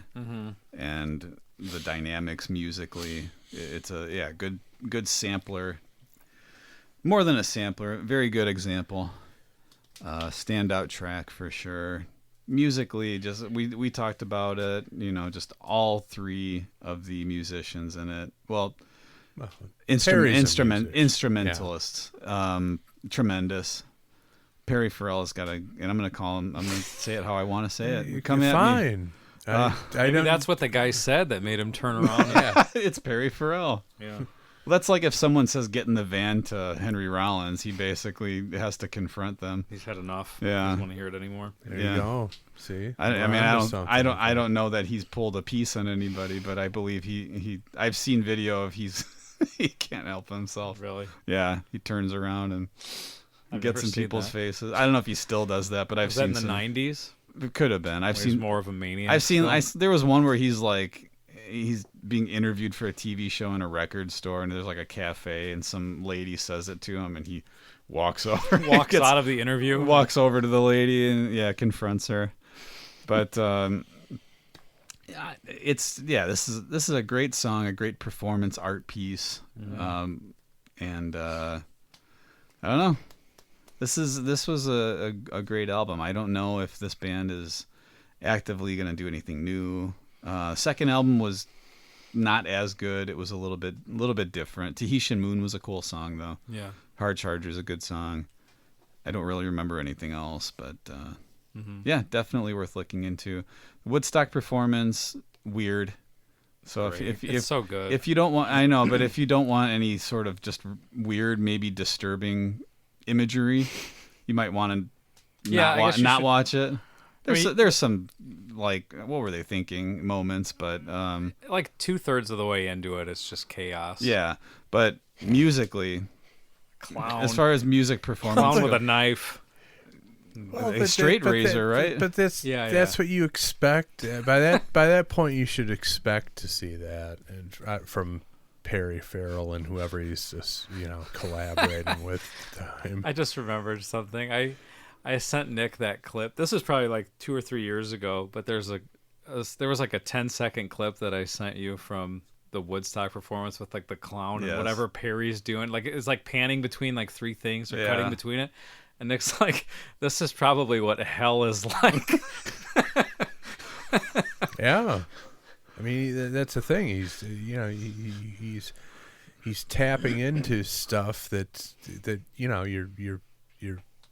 and the dynamics musically. It's a good sampler. More than a sampler, very good example. Standout track for sure. Musically, just we talked about it. Just all three of the musicians in it. Well, instrumentalists. Yeah. Tremendous. Perry Farrell's got and I'm going to call him. I'm going to say it how I want to say it. Come at fine. me. Maybe that's what the guy said that made him turn around. Yeah, it's Perry Farrell. Yeah. Well, that's like if someone says get in the van to Henry Rollins, he basically has to confront them. He's had enough. Yeah. He doesn't want to hear it anymore. There you go. See, I don't know that he's pulled a piece on anybody, but I believe I've seen video of he can't help himself. Really? Yeah, he turns around and gets in people's faces. I don't know if he still does that, but I've seen that in the 90s. It could have been. He's more of a maniac. I've seen. There was one where he's being interviewed for a TV show in a record store, and there's like a cafe, and some lady says it to him, and he walks over, out of the interview, walks over to the lady, and confronts her. But this is a great song, a great performance art piece, and I don't know. This was a great album. I don't know if this band is actively going to do anything new. Second album was not as good. It was a little bit different. Tahitian Moon was a cool song though. Yeah. Hard Charger is a good song. I don't really remember anything else, but yeah, definitely worth looking into. Woodstock performance, weird. So if it's so good. If you don't want, I know, but if you don't want any sort of just weird, maybe disturbing imagery, you might want to not watch it. There's some like, what were they thinking moments, but like 2/3 of the way into it, it's just chaos. Yeah, but musically, clown. As far as music performance, clown with a knife, a straight razor, right? But that's what you expect. By that point, you should expect to see that, and from Perry Farrell and whoever he's just collaborating with. I just remembered something. I sent Nick that clip. This is probably like 2 or 3 years ago, but there was like a 10-second clip that I sent you from the Woodstock performance with like the clown and whatever Perry's doing. Like it's like panning between like three things or cutting between it. And Nick's like, this is probably what hell is like. Yeah. I mean, that's the thing. He's tapping into stuff that your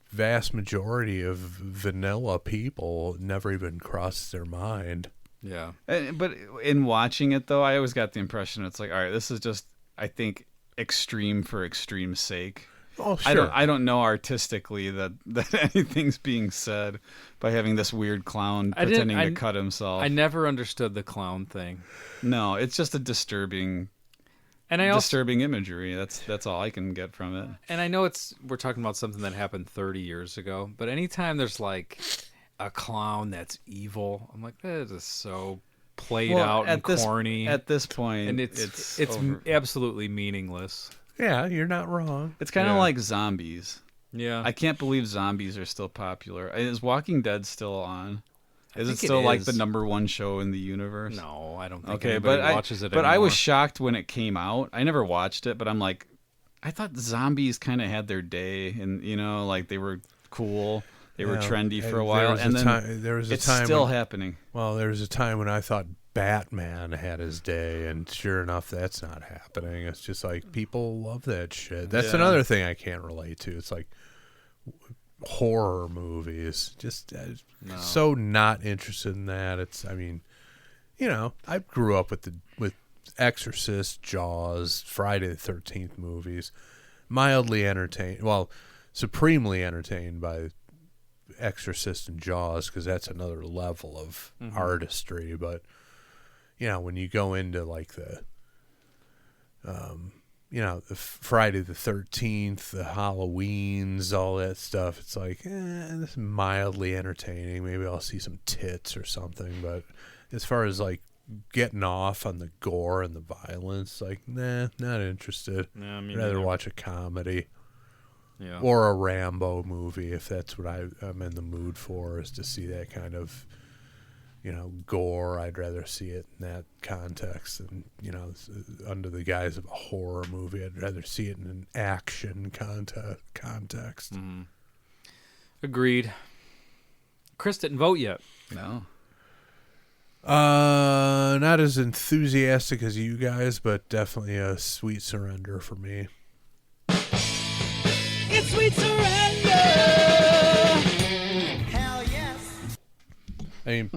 vast majority of vanilla people never even crossed their mind. Yeah. But in watching it though, I always got the impression it's like, all right, this is just, I think, extreme for extreme's sake. Oh, sure. I don't know artistically that anything's being said by having this weird clown pretending to cut himself. I never understood the clown thing. No, it's just a disturbing imagery. That's all I can get from it. And I know we're talking about something that happened 30 years ago, but anytime there's like a clown that's evil, I'm like, that is so played out and corny. At this point, and it's absolutely meaningless. Yeah, you're not wrong. It's kind of like zombies. Yeah. I can't believe zombies are still popular. Is Walking Dead still on? Is it think still it like is. the #1 show in the universe? No, I don't think Okay, anybody but watches it But anymore. I was shocked when it came out. I never watched it, but I'm like, I thought zombies kind of had their day, and like they were cool. They were trendy for a while, and then there was a it's time still happening. Well, there was a time when I thought Batman had his day, and sure enough, that's not happening. It's just like people love that shit. That's another thing I can't relate to. It's like horror movies. Just so not interested in that. I grew up with Exorcist, Jaws, Friday the 13th movies, mildly entertained. Well, supremely entertained by Exorcist and Jaws, because that's another level of artistry. But when you go into like the Friday the 13th, the Halloweens, all that stuff, it's like this is mildly entertaining. Maybe I'll see some tits or something. But as far as like getting off on the gore and the violence, like, nah, not interested. Nah, I'd rather watch a comedy. Yeah. Or a Rambo movie, if that's what I'm in the mood for, is to see that kind of, gore. I'd rather see it in that context than, under the guise of a horror movie. I'd rather see it in an action context. Mm-hmm. Agreed. Chris didn't vote yet. No. Not as enthusiastic as you guys, but definitely a sweet surrender for me. It's sweet surrender. Hell yes. I mean,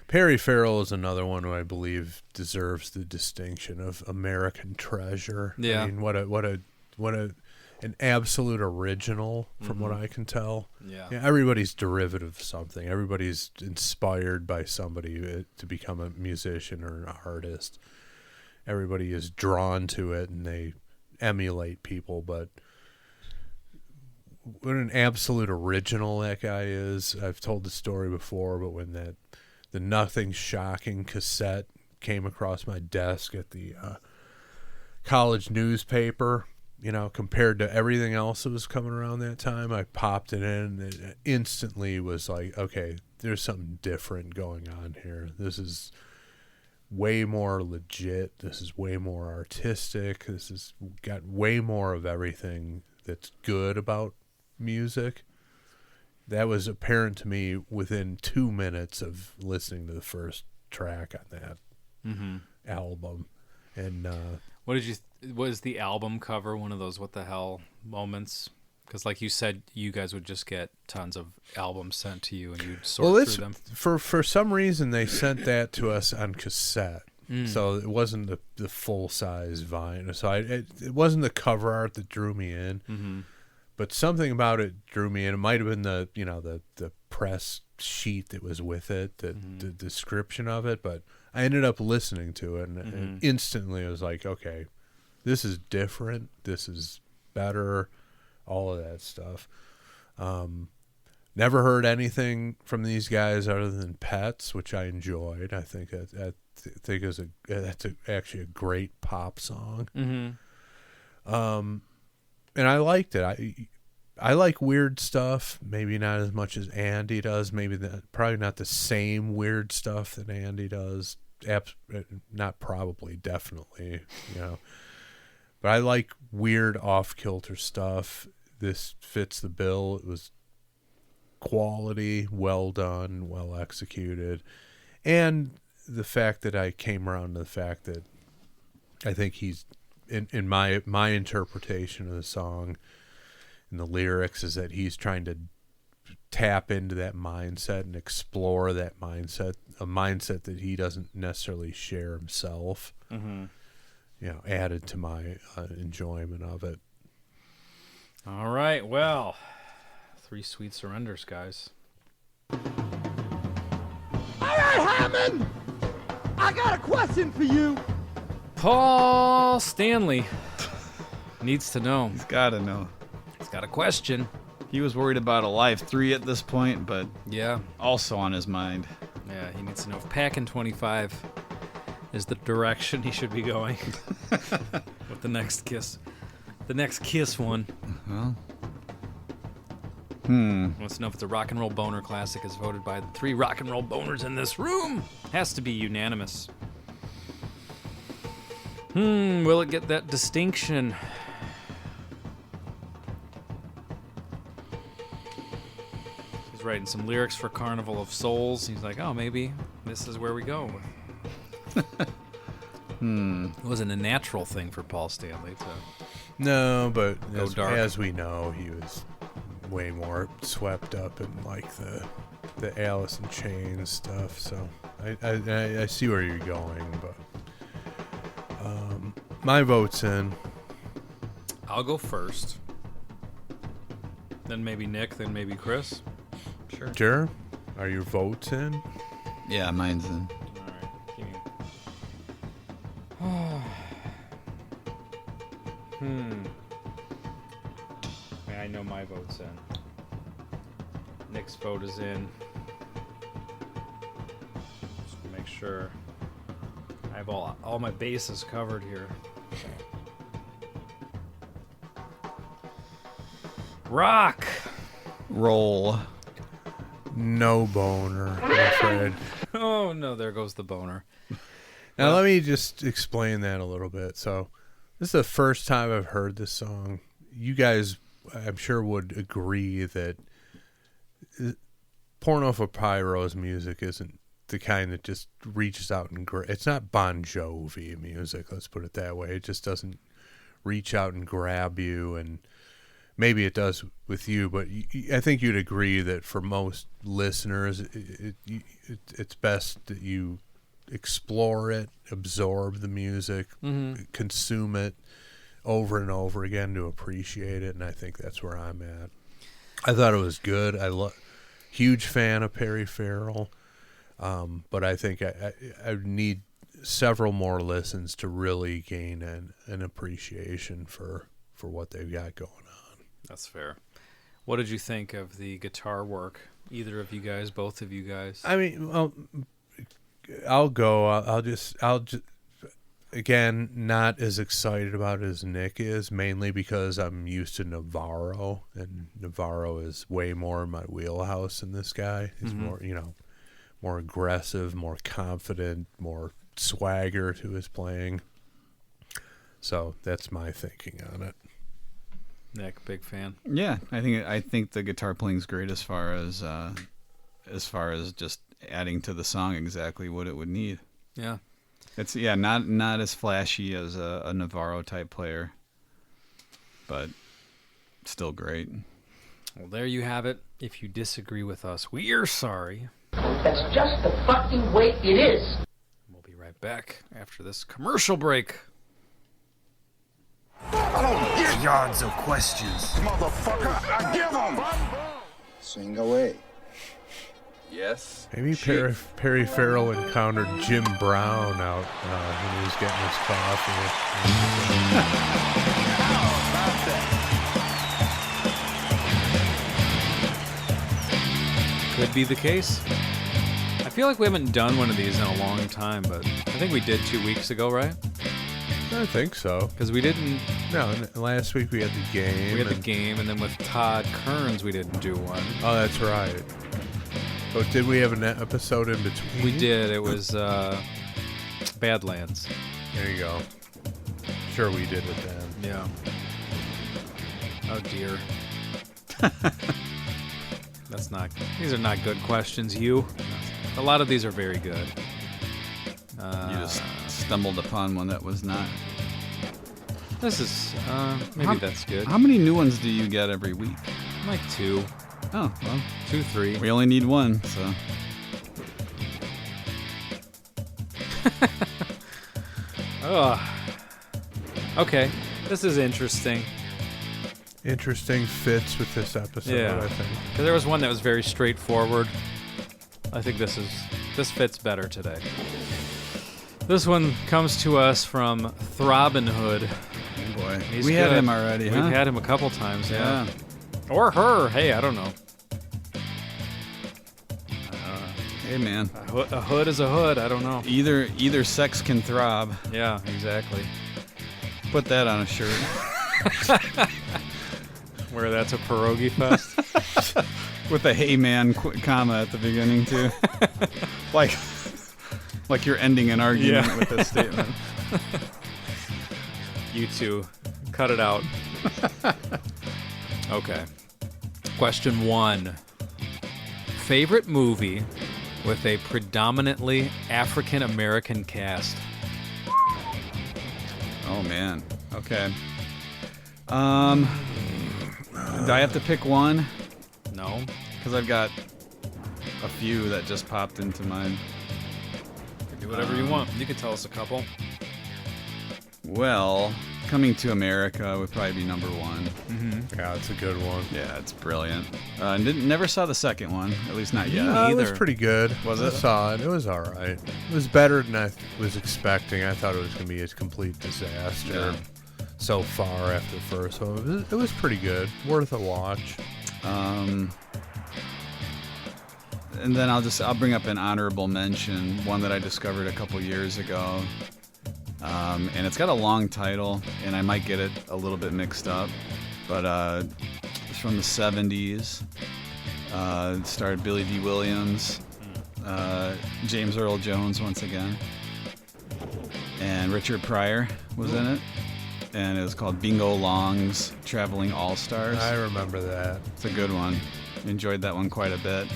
Perry Farrell is another one who I believe deserves the distinction of American treasure. Yeah. I mean, what an absolute original from what I can tell. Yeah. Everybody's derivative of something. Everybody's inspired by somebody to become a musician or an artist. Everybody is drawn to it and they emulate people, but what an absolute original that guy is. I've told the story before, but when the Nothing Shocking cassette came across my desk at the college newspaper, compared to everything else that was coming around that time, I popped it in and it instantly was like, okay, there's something different going on here. This is way more legit. This is way more artistic. This has got way more of everything that's good about music. That was apparent to me within 2 minutes of listening to the first track on that album. And was the album cover one of those what the hell moments? Because like you said, you guys would just get tons of albums sent to you and you'd sort through them. For some reason they sent that to us on cassette. So it wasn't the full size vinyl. So it wasn't the cover art that drew me in. But something about it drew me in. It might have been the press sheet that was with it, the description of it. But I ended up listening to it, and instantly I was like, okay, this is different. This is better. All of that stuff. Never heard anything from these guys other than Pets, which I enjoyed. I think that's actually a great pop song. And I liked it. I like weird stuff. Maybe not as much as Andy does. Probably not the same weird stuff that Andy does. Not probably, definitely. But I like weird off-kilter stuff. This fits the bill. It was quality, well done, well executed. And the fact that I came around to the fact that I think he's, in my interpretation of the song and the lyrics, is that he's trying to tap into that mindset and explore that mindset, a mindset that he doesn't necessarily share himself. Added to my enjoyment of it. All right, well, 3 sweet surrenders, guys. All right, Hammond, I got a question for you. Paul Stanley needs to know. He's got to know. He's got a question. He was worried about a Live 3 at this point, but Yeah. also on his mind. Yeah, he needs to know if Packin 25 is the direction he should be going with the next Kiss. The next Kiss one. Well. Wants to know if it's a rock and roll boner classic as voted by the 3 rock and roll boners in this room. Has to be unanimous. Will it get that distinction? He's writing some lyrics for Carnival of Souls. He's like, oh, maybe this is where we go. It wasn't a natural thing for Paul Stanley to... No, but Go dark. as we know, he was way more swept up in like the Alice in Chains stuff. So I see where you're going, but my vote's in. I'll go first. Then maybe Nick, then maybe Chris. Sure. Are your votes in? Yeah, mine's in. Alright, give me... I know my vote's in. Nick's vote is in. Just make sure I have all my bases covered here. Rock. Roll. No boner, I'm afraid. Oh, no, there goes the boner. Now, let me just explain that a little bit. So, this is the first time I've heard this song. You guys, I'm sure, would agree that Porno for Pyros music isn't the kind that just reaches out and it's not Bon Jovi music, let's put it that way. It just doesn't reach out and grab you, and maybe it does with you, but I think you'd agree that for most listeners, it's best that you explore it, absorb the music, consume it over and over again to appreciate it, and I think that's where I'm at. I thought it was good. Huge fan of Perry Farrell, but I think I need several more listens to really gain an appreciation for what they've got going on. That's fair. What did you think of the guitar work? Either of you guys, both of you guys? I mean, well, I'll go. I'll just again, not as excited about it as Nick is, mainly because I'm used to Navarro, and Navarro is way more in my wheelhouse than this guy. He's more, more aggressive, more confident, more swagger to his playing. So that's my thinking on it. Nick, big fan. Yeah, I think the guitar playing's great as far as just adding to the song exactly what it would need. Yeah. It's not as flashy as a Navarro type player, but still great. Well, there you have it. If you disagree with us, we're sorry. That's just the fucking way it is. We'll be right back after this commercial break. I don't get yards of questions. Motherfucker, I give them. Sing away. Yes. Maybe Perry Farrell encountered Jim Brown out when he was getting his coffee. Could be the case. I feel like we haven't done one of these in a long time, but I think we did 2 weeks ago, right? I think so. Because we didn't... No, last week we had the game. We had the game, and then with Todd Kearns, we didn't do one. Oh, that's right. But did we have an episode in between? We did. It was Badlands. There you go. Sure we did it then. Yeah. Oh, dear. These are not good questions, you. A lot of these are very good. You just stumbled upon one that was not. This is, maybe that's good. How many new ones do you get every week? Like 2. Oh, well. 2, 3. We only need one, so. Ugh. Okay, this is interesting. Interesting fits with this episode, Yeah. I think. Because there was one that was very straightforward. I think this fits better today. This one comes to us from Throbbin Hood. Oh boy. He's We had good. him already, huh? We've had him a couple times, yeah. Yeah. Or her. Hey, I don't know. Hey, man. A hood is a hood. I don't know. Either sex can throb. Yeah, exactly. Put that on a shirt. Where that's a pierogi fest. With a hey man comma at the beginning, too. like you're ending an argument with this statement. You two, cut it out. Okay. Question 1. Favorite movie with a predominantly African American cast? Oh, man. Okay. Do I have to pick one? No. Because I've got a few that just popped into mind. Do whatever you want. You can tell us a couple. Well, Coming to America would probably be number 1. Yeah, it's a good one. Yeah, it's brilliant. Never saw the second one, at least not yet. It was pretty good. Was I it? saw it. It was all right. It was better than I was expecting. I thought it was going to be a complete disaster Yeah. so far after the first one. It was pretty good. Worth a watch. And then I'll bring up an honorable mention, one that I discovered a couple years ago. And it's got a long title, and I might get it a little bit mixed up. But from the 70s. It starred Billy D. Williams, James Earl Jones once again, and Richard Pryor was in it. And it was called Bingo Long's Traveling All-Stars. I remember that. It's a good one. Enjoyed that one quite a bit.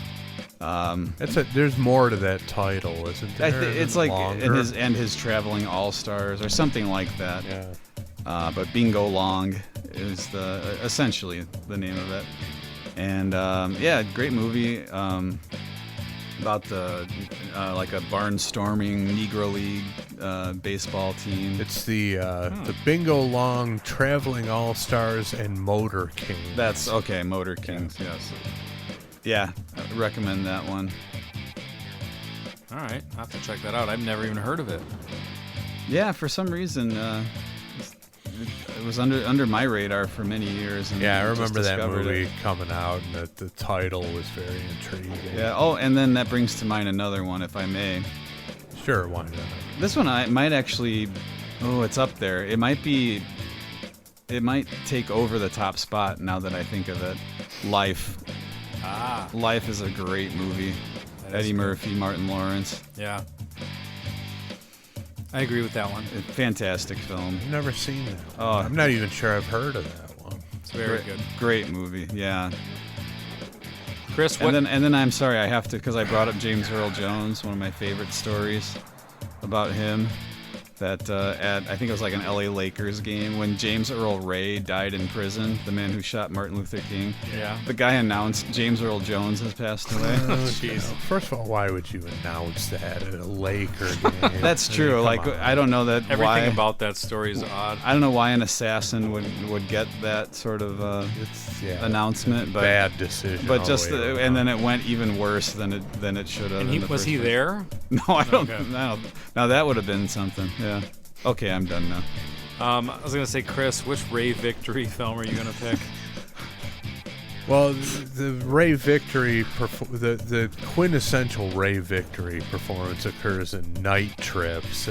There's more to that title, isn't there? It's like longer? his Traveling All-Stars or something like that. Yeah. But Bingo Long is essentially the name of it. And great movie about the like a barnstorming Negro League baseball team. It's the Bingo Long Traveling All-Stars and Motor Kings. That's okay, Motor Kings. Yes. Yeah, I recommend that one. All right, I'll have to check that out. I've never even heard of it. Yeah, for some reason, it was under my radar for many years. And Yeah, I just remember that discovered movie it. coming out, and the title was very intriguing. Yeah. Oh, and then that brings to mind another one, if I may. Sure, why not? This one I might actually. Oh, it's up there. It might take over the top spot now that I think of it. Life. Life is a great movie. Eddie Murphy, Martin Lawrence. Yeah. I agree with that one. Fantastic film. I've never seen that. Oh, I'm not even sure I've heard of that one. It's very good. Great movie. Yeah. Chris, what? And then I'm sorry, I have to, because I brought up James Earl Jones, one of my favorite stories about him. That I think it was like an LA Lakers game when James Earl Ray died in prison, the man who shot Martin Luther King. Yeah. The guy announced James Earl Jones has passed away. Jeez. First of all, why would you announce that at a Laker game? That's true. Like, I don't know that Everything why. about that story is odd. I don't know why an assassin would get that sort of announcement, but bad decision. But all just the way around. and then it went even worse than it should have. And was he there? No, I don't. Okay. No. Now that would have been something. Yeah. Okay, I'm done now. I was gonna say, Chris, which Ray Victory film are you gonna pick? Well, the Ray Victory, the quintessential Ray Victory performance occurs in Night Trips,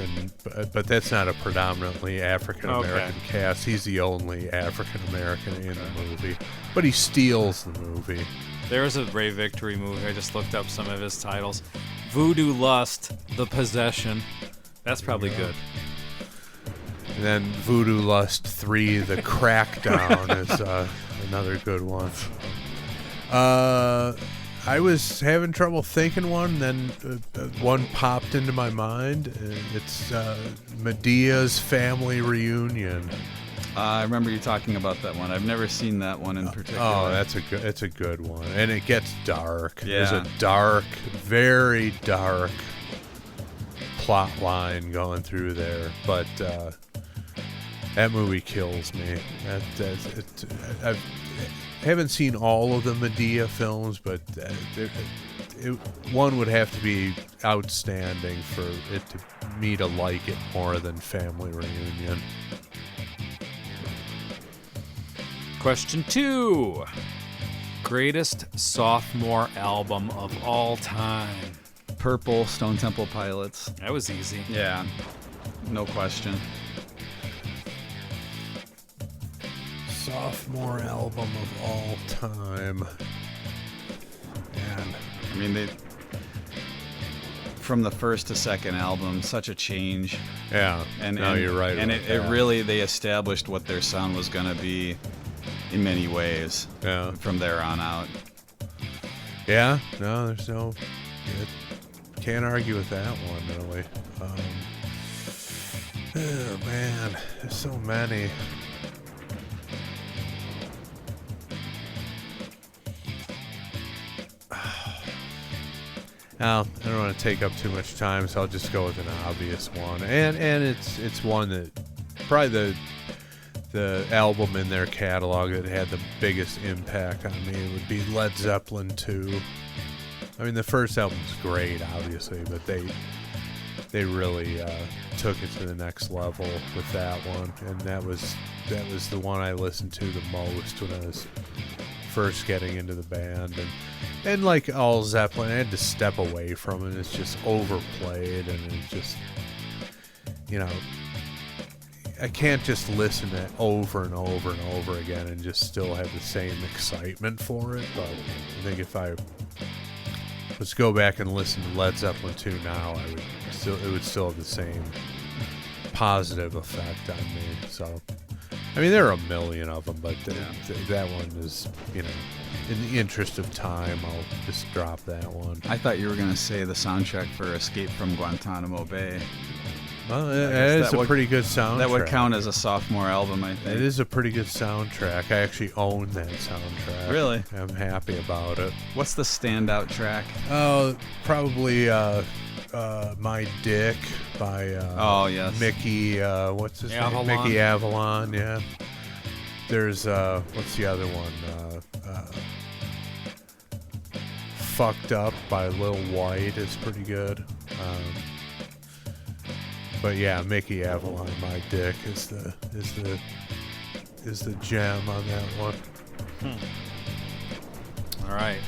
but that's not a predominantly African American cast. He's the only African American in the movie, but he steals the movie. There's a Ray Victory movie. I just looked up some of his titles. Voodoo Lust, The Possession. That's probably good. And then Voodoo Lust 3, The Crackdown is another good one. I was having trouble thinking one, then one popped into my mind. It's Medea's Family Reunion. I remember you talking about that one. I've never seen that one in particular. Oh, it's a good one, and it gets dark. Yeah. There's a dark, very dark plot line going through there, but that movie kills me. I haven't seen all of the Medea films, but one would have to be outstanding for me to like it more than Family Reunion. Question 2. Greatest sophomore album of all time. Purple, Stone Temple Pilots. That was easy. Yeah, no question. Sophomore album of all time. Man. I mean, from the first to second album, such a change. Yeah. And you're right. And about it that. really, they established what their sound was going to be in many ways. Yeah. From there on out. Yeah. No, there's no. Can't argue with that one, really. Oh man, there's so many. Now, I don't want to take up too much time, so I'll just go with an obvious one, and it's one that probably the album in their catalog that had the biggest impact on me would be Led Zeppelin 2. I mean, the first album's great, obviously, but they really took it to the next level with that one, and that was the one I listened to the most when I was first getting into the band, and like all Zeppelin, I had to step away from it. It's just overplayed, and it just, I can't just listen to it over and over and over again and just still have the same excitement for it. But I think if I was go back and listen to Led Zeppelin 2 now, it would still have the same positive effect on me. So, I mean, there are a million of them, but that one is, in the interest of time, I'll just drop that one. I thought you were going to say the soundtrack for Escape from Guantanamo Bay. Well, it is a pretty good soundtrack. That would count as a sophomore album, I think. It is a pretty good soundtrack. I actually own that soundtrack. Really? I'm happy about it. What's the standout track? Oh, probably My Dick by Mickey, what's his name? Mickey Avalon, yeah. There's, what's the other one? Fucked Up by Lil White is pretty good. But yeah, Mickey Avalon, My Dick is the gem on that one. All right.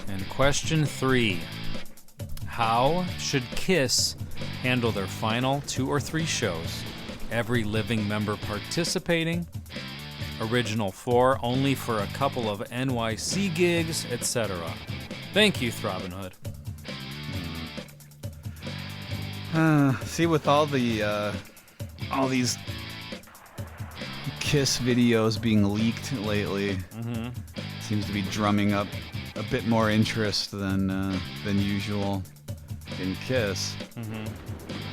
And question 3. How should Kiss handle their final 2 or 3 shows? Every living member participating? Original 4 only for a couple of NYC gigs, etc. Thank you, Throbbing Hood. See, with all these Kiss videos being leaked lately, seems to be drumming up a bit more interest than usual in Kiss.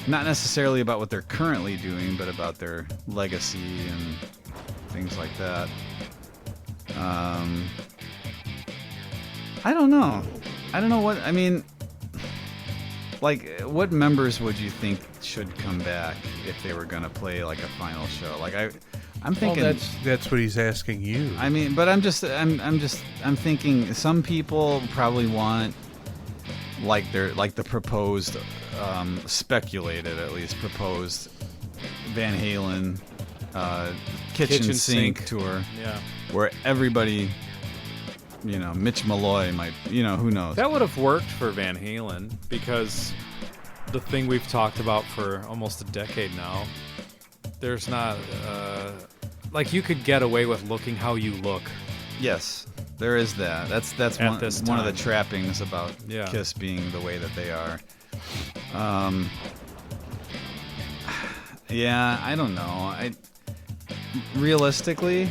Not necessarily about what they're currently doing, but about their legacy and things like that. I don't know. What I mean. Like, what members would you think should come back if they were gonna play like a final show? Like, I'm thinking. Well, that's what he's asking you. I mean, but I'm thinking some people probably want the proposed, speculated at least proposed Van Halen, kitchen sink tour. Yeah. Where everybody. Mitch Malloy might, who knows? That would have worked for Van Halen because the thing we've talked about for almost a decade now, there's not, you could get away with looking how you look. Yes, there is that. That's one of the trappings about Yeah. Kiss being the way that they are. Yeah, I don't know. Realistically,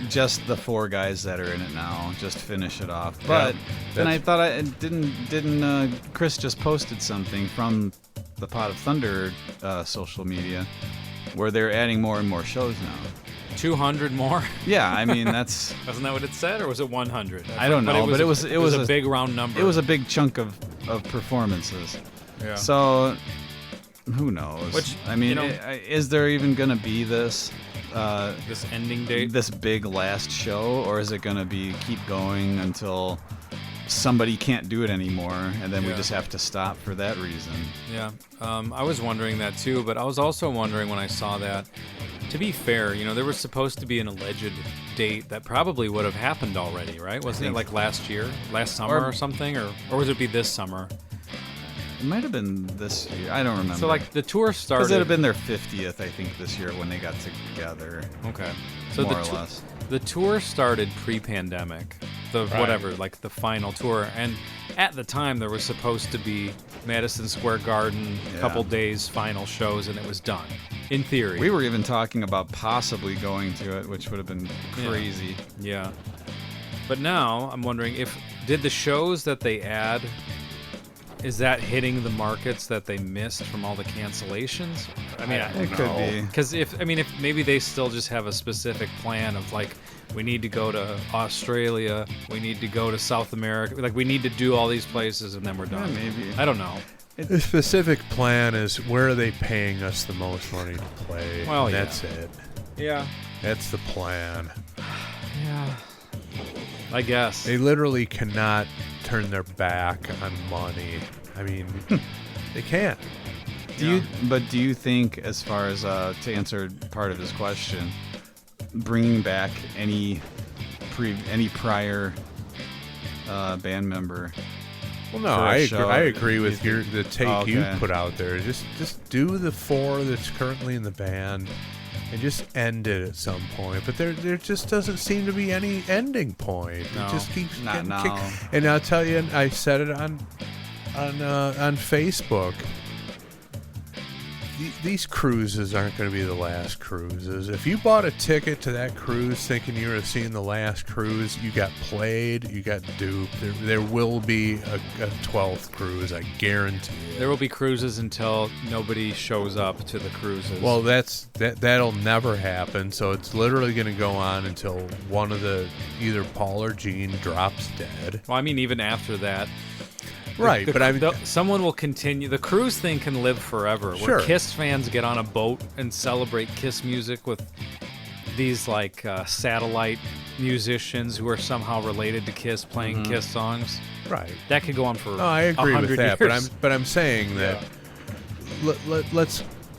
just the 4 guys that are in it now, just finish it off. But then I thought didn't Chris just posted something from the Pot of Thunder social media where they're adding more and more shows now. 200 more? Yeah, I mean that's. Wasn't that what it said, or was it 100? I don't know, but it was a big round number. It was a big chunk of performances. Yeah. So who knows? Which, I mean, is there even gonna be this ending date, this big last show, or is it gonna be keep going until somebody can't do it anymore, and then we just have to stop for that reason? Yeah, I was wondering that too, but I was also wondering when I saw that. To be fair, there was supposed to be an alleged date that probably would have happened already, right? Wasn't it like last summer or something, or would it be this summer? It might have been this year. I don't remember. So the tour started. Because it had been their 50th, I think, this year when they got together. Okay. So more or less. The tour started pre-pandemic. The final tour, and at the time there was supposed to be Madison Square Garden, a couple days final shows, and it was done. In theory. We were even talking about possibly going to it, which would have been crazy. Yeah. But now I'm wondering did the shows that they add, is that hitting the markets that they missed from all the cancellations? I mean, it could be. Because if maybe they still just have a specific plan of we need to go to Australia, we need to go to South America, we need to do all these places and then we're done. Yeah, maybe. I don't know. The specific plan is where are they paying us the most money to play? Well, that's it. Yeah. That's the plan. Yeah. I guess. They literally cannot turn their back on money. I mean, they can't. Do you think, as far as to answer part of his question, bringing back any prior band member? Well, no, I agree with the take you put out there. Just do the 4 that's currently in the band. and just end it at some point. But there just doesn't seem to be any ending point. No, It just keeps not getting now. kicked. And I'll tell you, I said it on Facebook. These cruises aren't going to be the last cruises. If you bought a ticket to that cruise thinking you were seeing the last cruise, you got played, you got duped. There will be a 12th cruise, I guarantee it. There will be cruises until nobody shows up to the cruises. Well, that'll never happen. So it's literally going to go on until one of either Paul or Gene drops dead. Well, I mean, even after that. Right, but I mean, someone will continue. The cruise thing can live forever. Sure. Where Kiss fans get on a boat and celebrate Kiss music with these like satellite musicians who are somehow related to Kiss playing Kiss songs. right. That could go on for. No, I agree with 100 that, years. but I'm saying that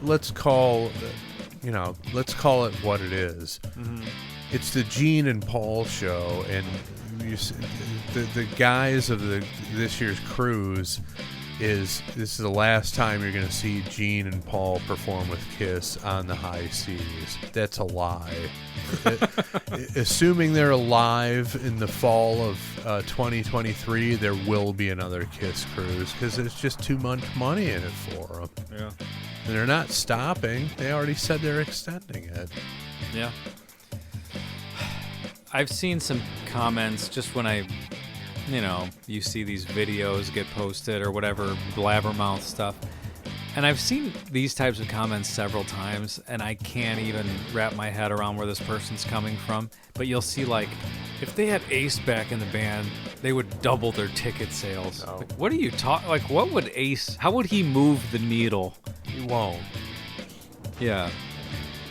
let's call let's call it what it is. Mm-hmm. It's the Gene and Paul show, and the guys of this year's cruise this is the last time you're going to see Gene and Paul perform with Kiss on the high seas. That's a lie. Assuming they're alive in the fall of 2023, there will be another Kiss cruise because there's just too much money in it for them. Yeah. And they're not stopping. They already said they're extending it. Yeah. I've seen some comments just when you see these videos get posted or whatever, blabbermouth stuff. And I've seen these types of comments several times, and I can't even wrap my head around where this person's coming from. But you'll see, like, if they had Ace back in the band, they would double their ticket sales. No. Like, what are you talking? Like, what would Ace? How would he move the needle? He won't. Yeah.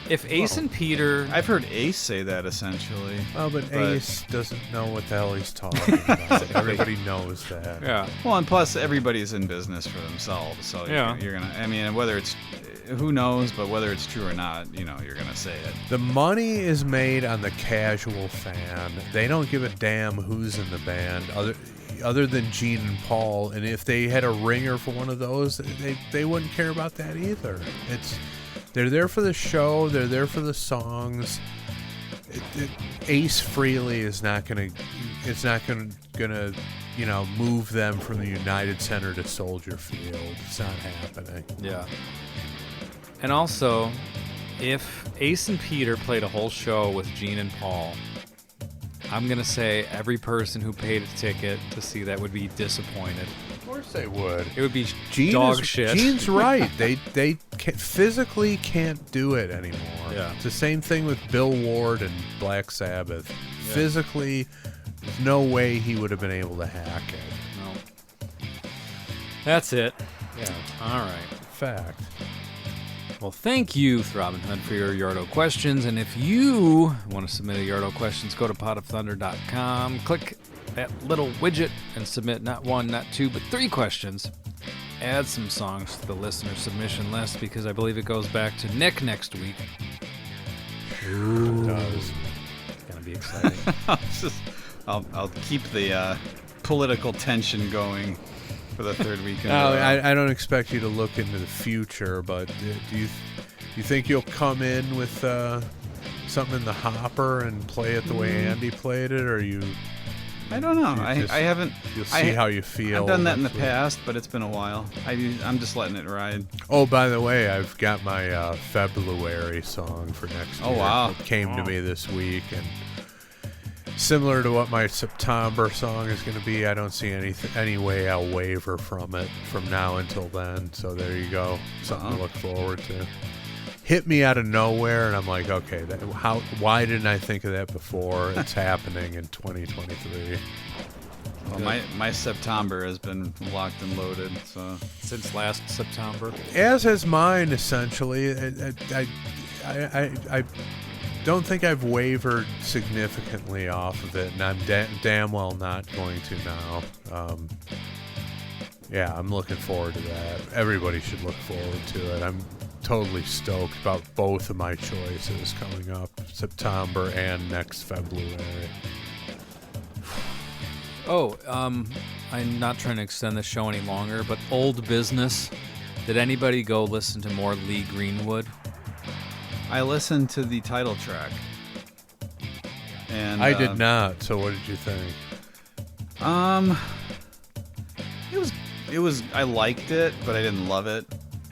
If Ace and Peter, I've heard Ace say that essentially. Well, but Ace doesn't know what the hell he's talking about. Everybody knows that. yeah, Well, and plus everybody's in business for themselves, so Yeah. you're gonna. I mean, whether it's who knows, but whether it's true or not, you're gonna say it. The money is made on the casual fan. They don't give a damn who's in the band, other than Gene and Paul. And if they had a ringer for one of those, they wouldn't care about that either. They're there for the show. They're there for the songs. Ace Frehley is not gonna. It's not gonna move them from the United Center to Soldier Field. It's not happening. yeah. And also, if Ace and Peter played a whole show with Gene and Paul, I'm gonna say every person who paid a ticket to see that would be disappointed. Of course they would. It would be dog shit. Gene's right. They physically can't do it anymore. Yeah. It's the same thing with Bill Ward and Black Sabbath. Yeah. Physically, there's no way he would have been able to hack it. No. That's it. Yeah. All right. Fact. Well, thank you, Throbbing Hood, for your Yardo questions. And if you want to submit a Yardo questions, go to potofthunder.com, click that little widget, and submit not one, not two, but 3 questions. Add some songs to the listener submission list because I believe it goes back to Nick next week. It does. It's going to be exciting. I'll keep the political tension going for the third week. in a No, row. I don't expect you to look into the future, but do you think you'll come in with something in the hopper and play it the way Andy played it, or you? I don't know. You I haven't. You'll see how you feel. I've done that in the next week. past, but it's been a while. I'm just letting it ride. Oh, by the way, I've got my February song for next year. Oh, wow. It came to me this week, and similar to what my September song is going to be, I don't see any way I'll waver from it from now until then. So there you go. Something to look forward to. Hit me out of nowhere, and I'm like, okay, why didn't I think of that before? It's happening in 2023. Well, my September has been locked and loaded. So Since last September. As has mine, essentially. I don't think I've wavered significantly off of it, and I'm damn well not going to now. Yeah, I'm looking forward to that. Everybody should look forward to it. I'm totally stoked about both of my choices coming up September and next February. Oh, I'm not trying to extend the show any longer, but Old Business. Did anybody go listen to more Lee Greenwood? I listened to the title track. And I did not. So what did you think? It was. I liked it, but I didn't love it.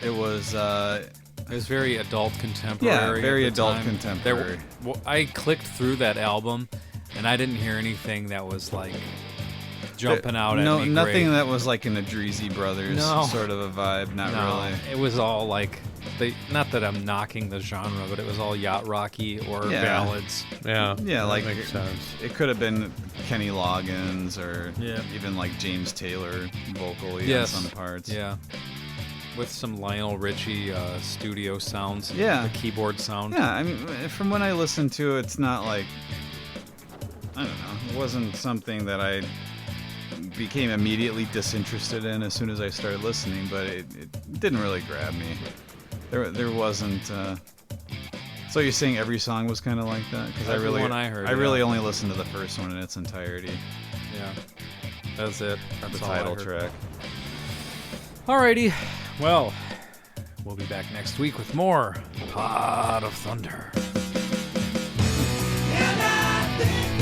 It was. It was very adult contemporary. Yeah, very at the adult time. contemporary. I clicked through that album, and I didn't hear anything that was like jumping out at me. Nothing great. that was like an Adreesy Brothers sort of a vibe. Not really. It was all like, not that I'm knocking the genre, but it was all yacht rocky or ballads. Yeah, Yeah, that like makes sense. it could have been Kenny Loggins or Yeah. even like James Taylor vocally Yes. on some parts. Yeah. With some Lionel Richie studio sounds. Yeah. The keyboard sound. Yeah, I mean, from when I listened to it, it's not like, I don't know, it wasn't something that I became immediately disinterested in as soon as I started listening, but it didn't really grab me. There wasn't. So you're saying every song was kind of like that? Because Every one I heard, I really only listened to the first one in its entirety. Yeah. That's it. That's The all I title heard. track. Alrighty. Well, we'll be back next week with more Pot of Thunder. And I think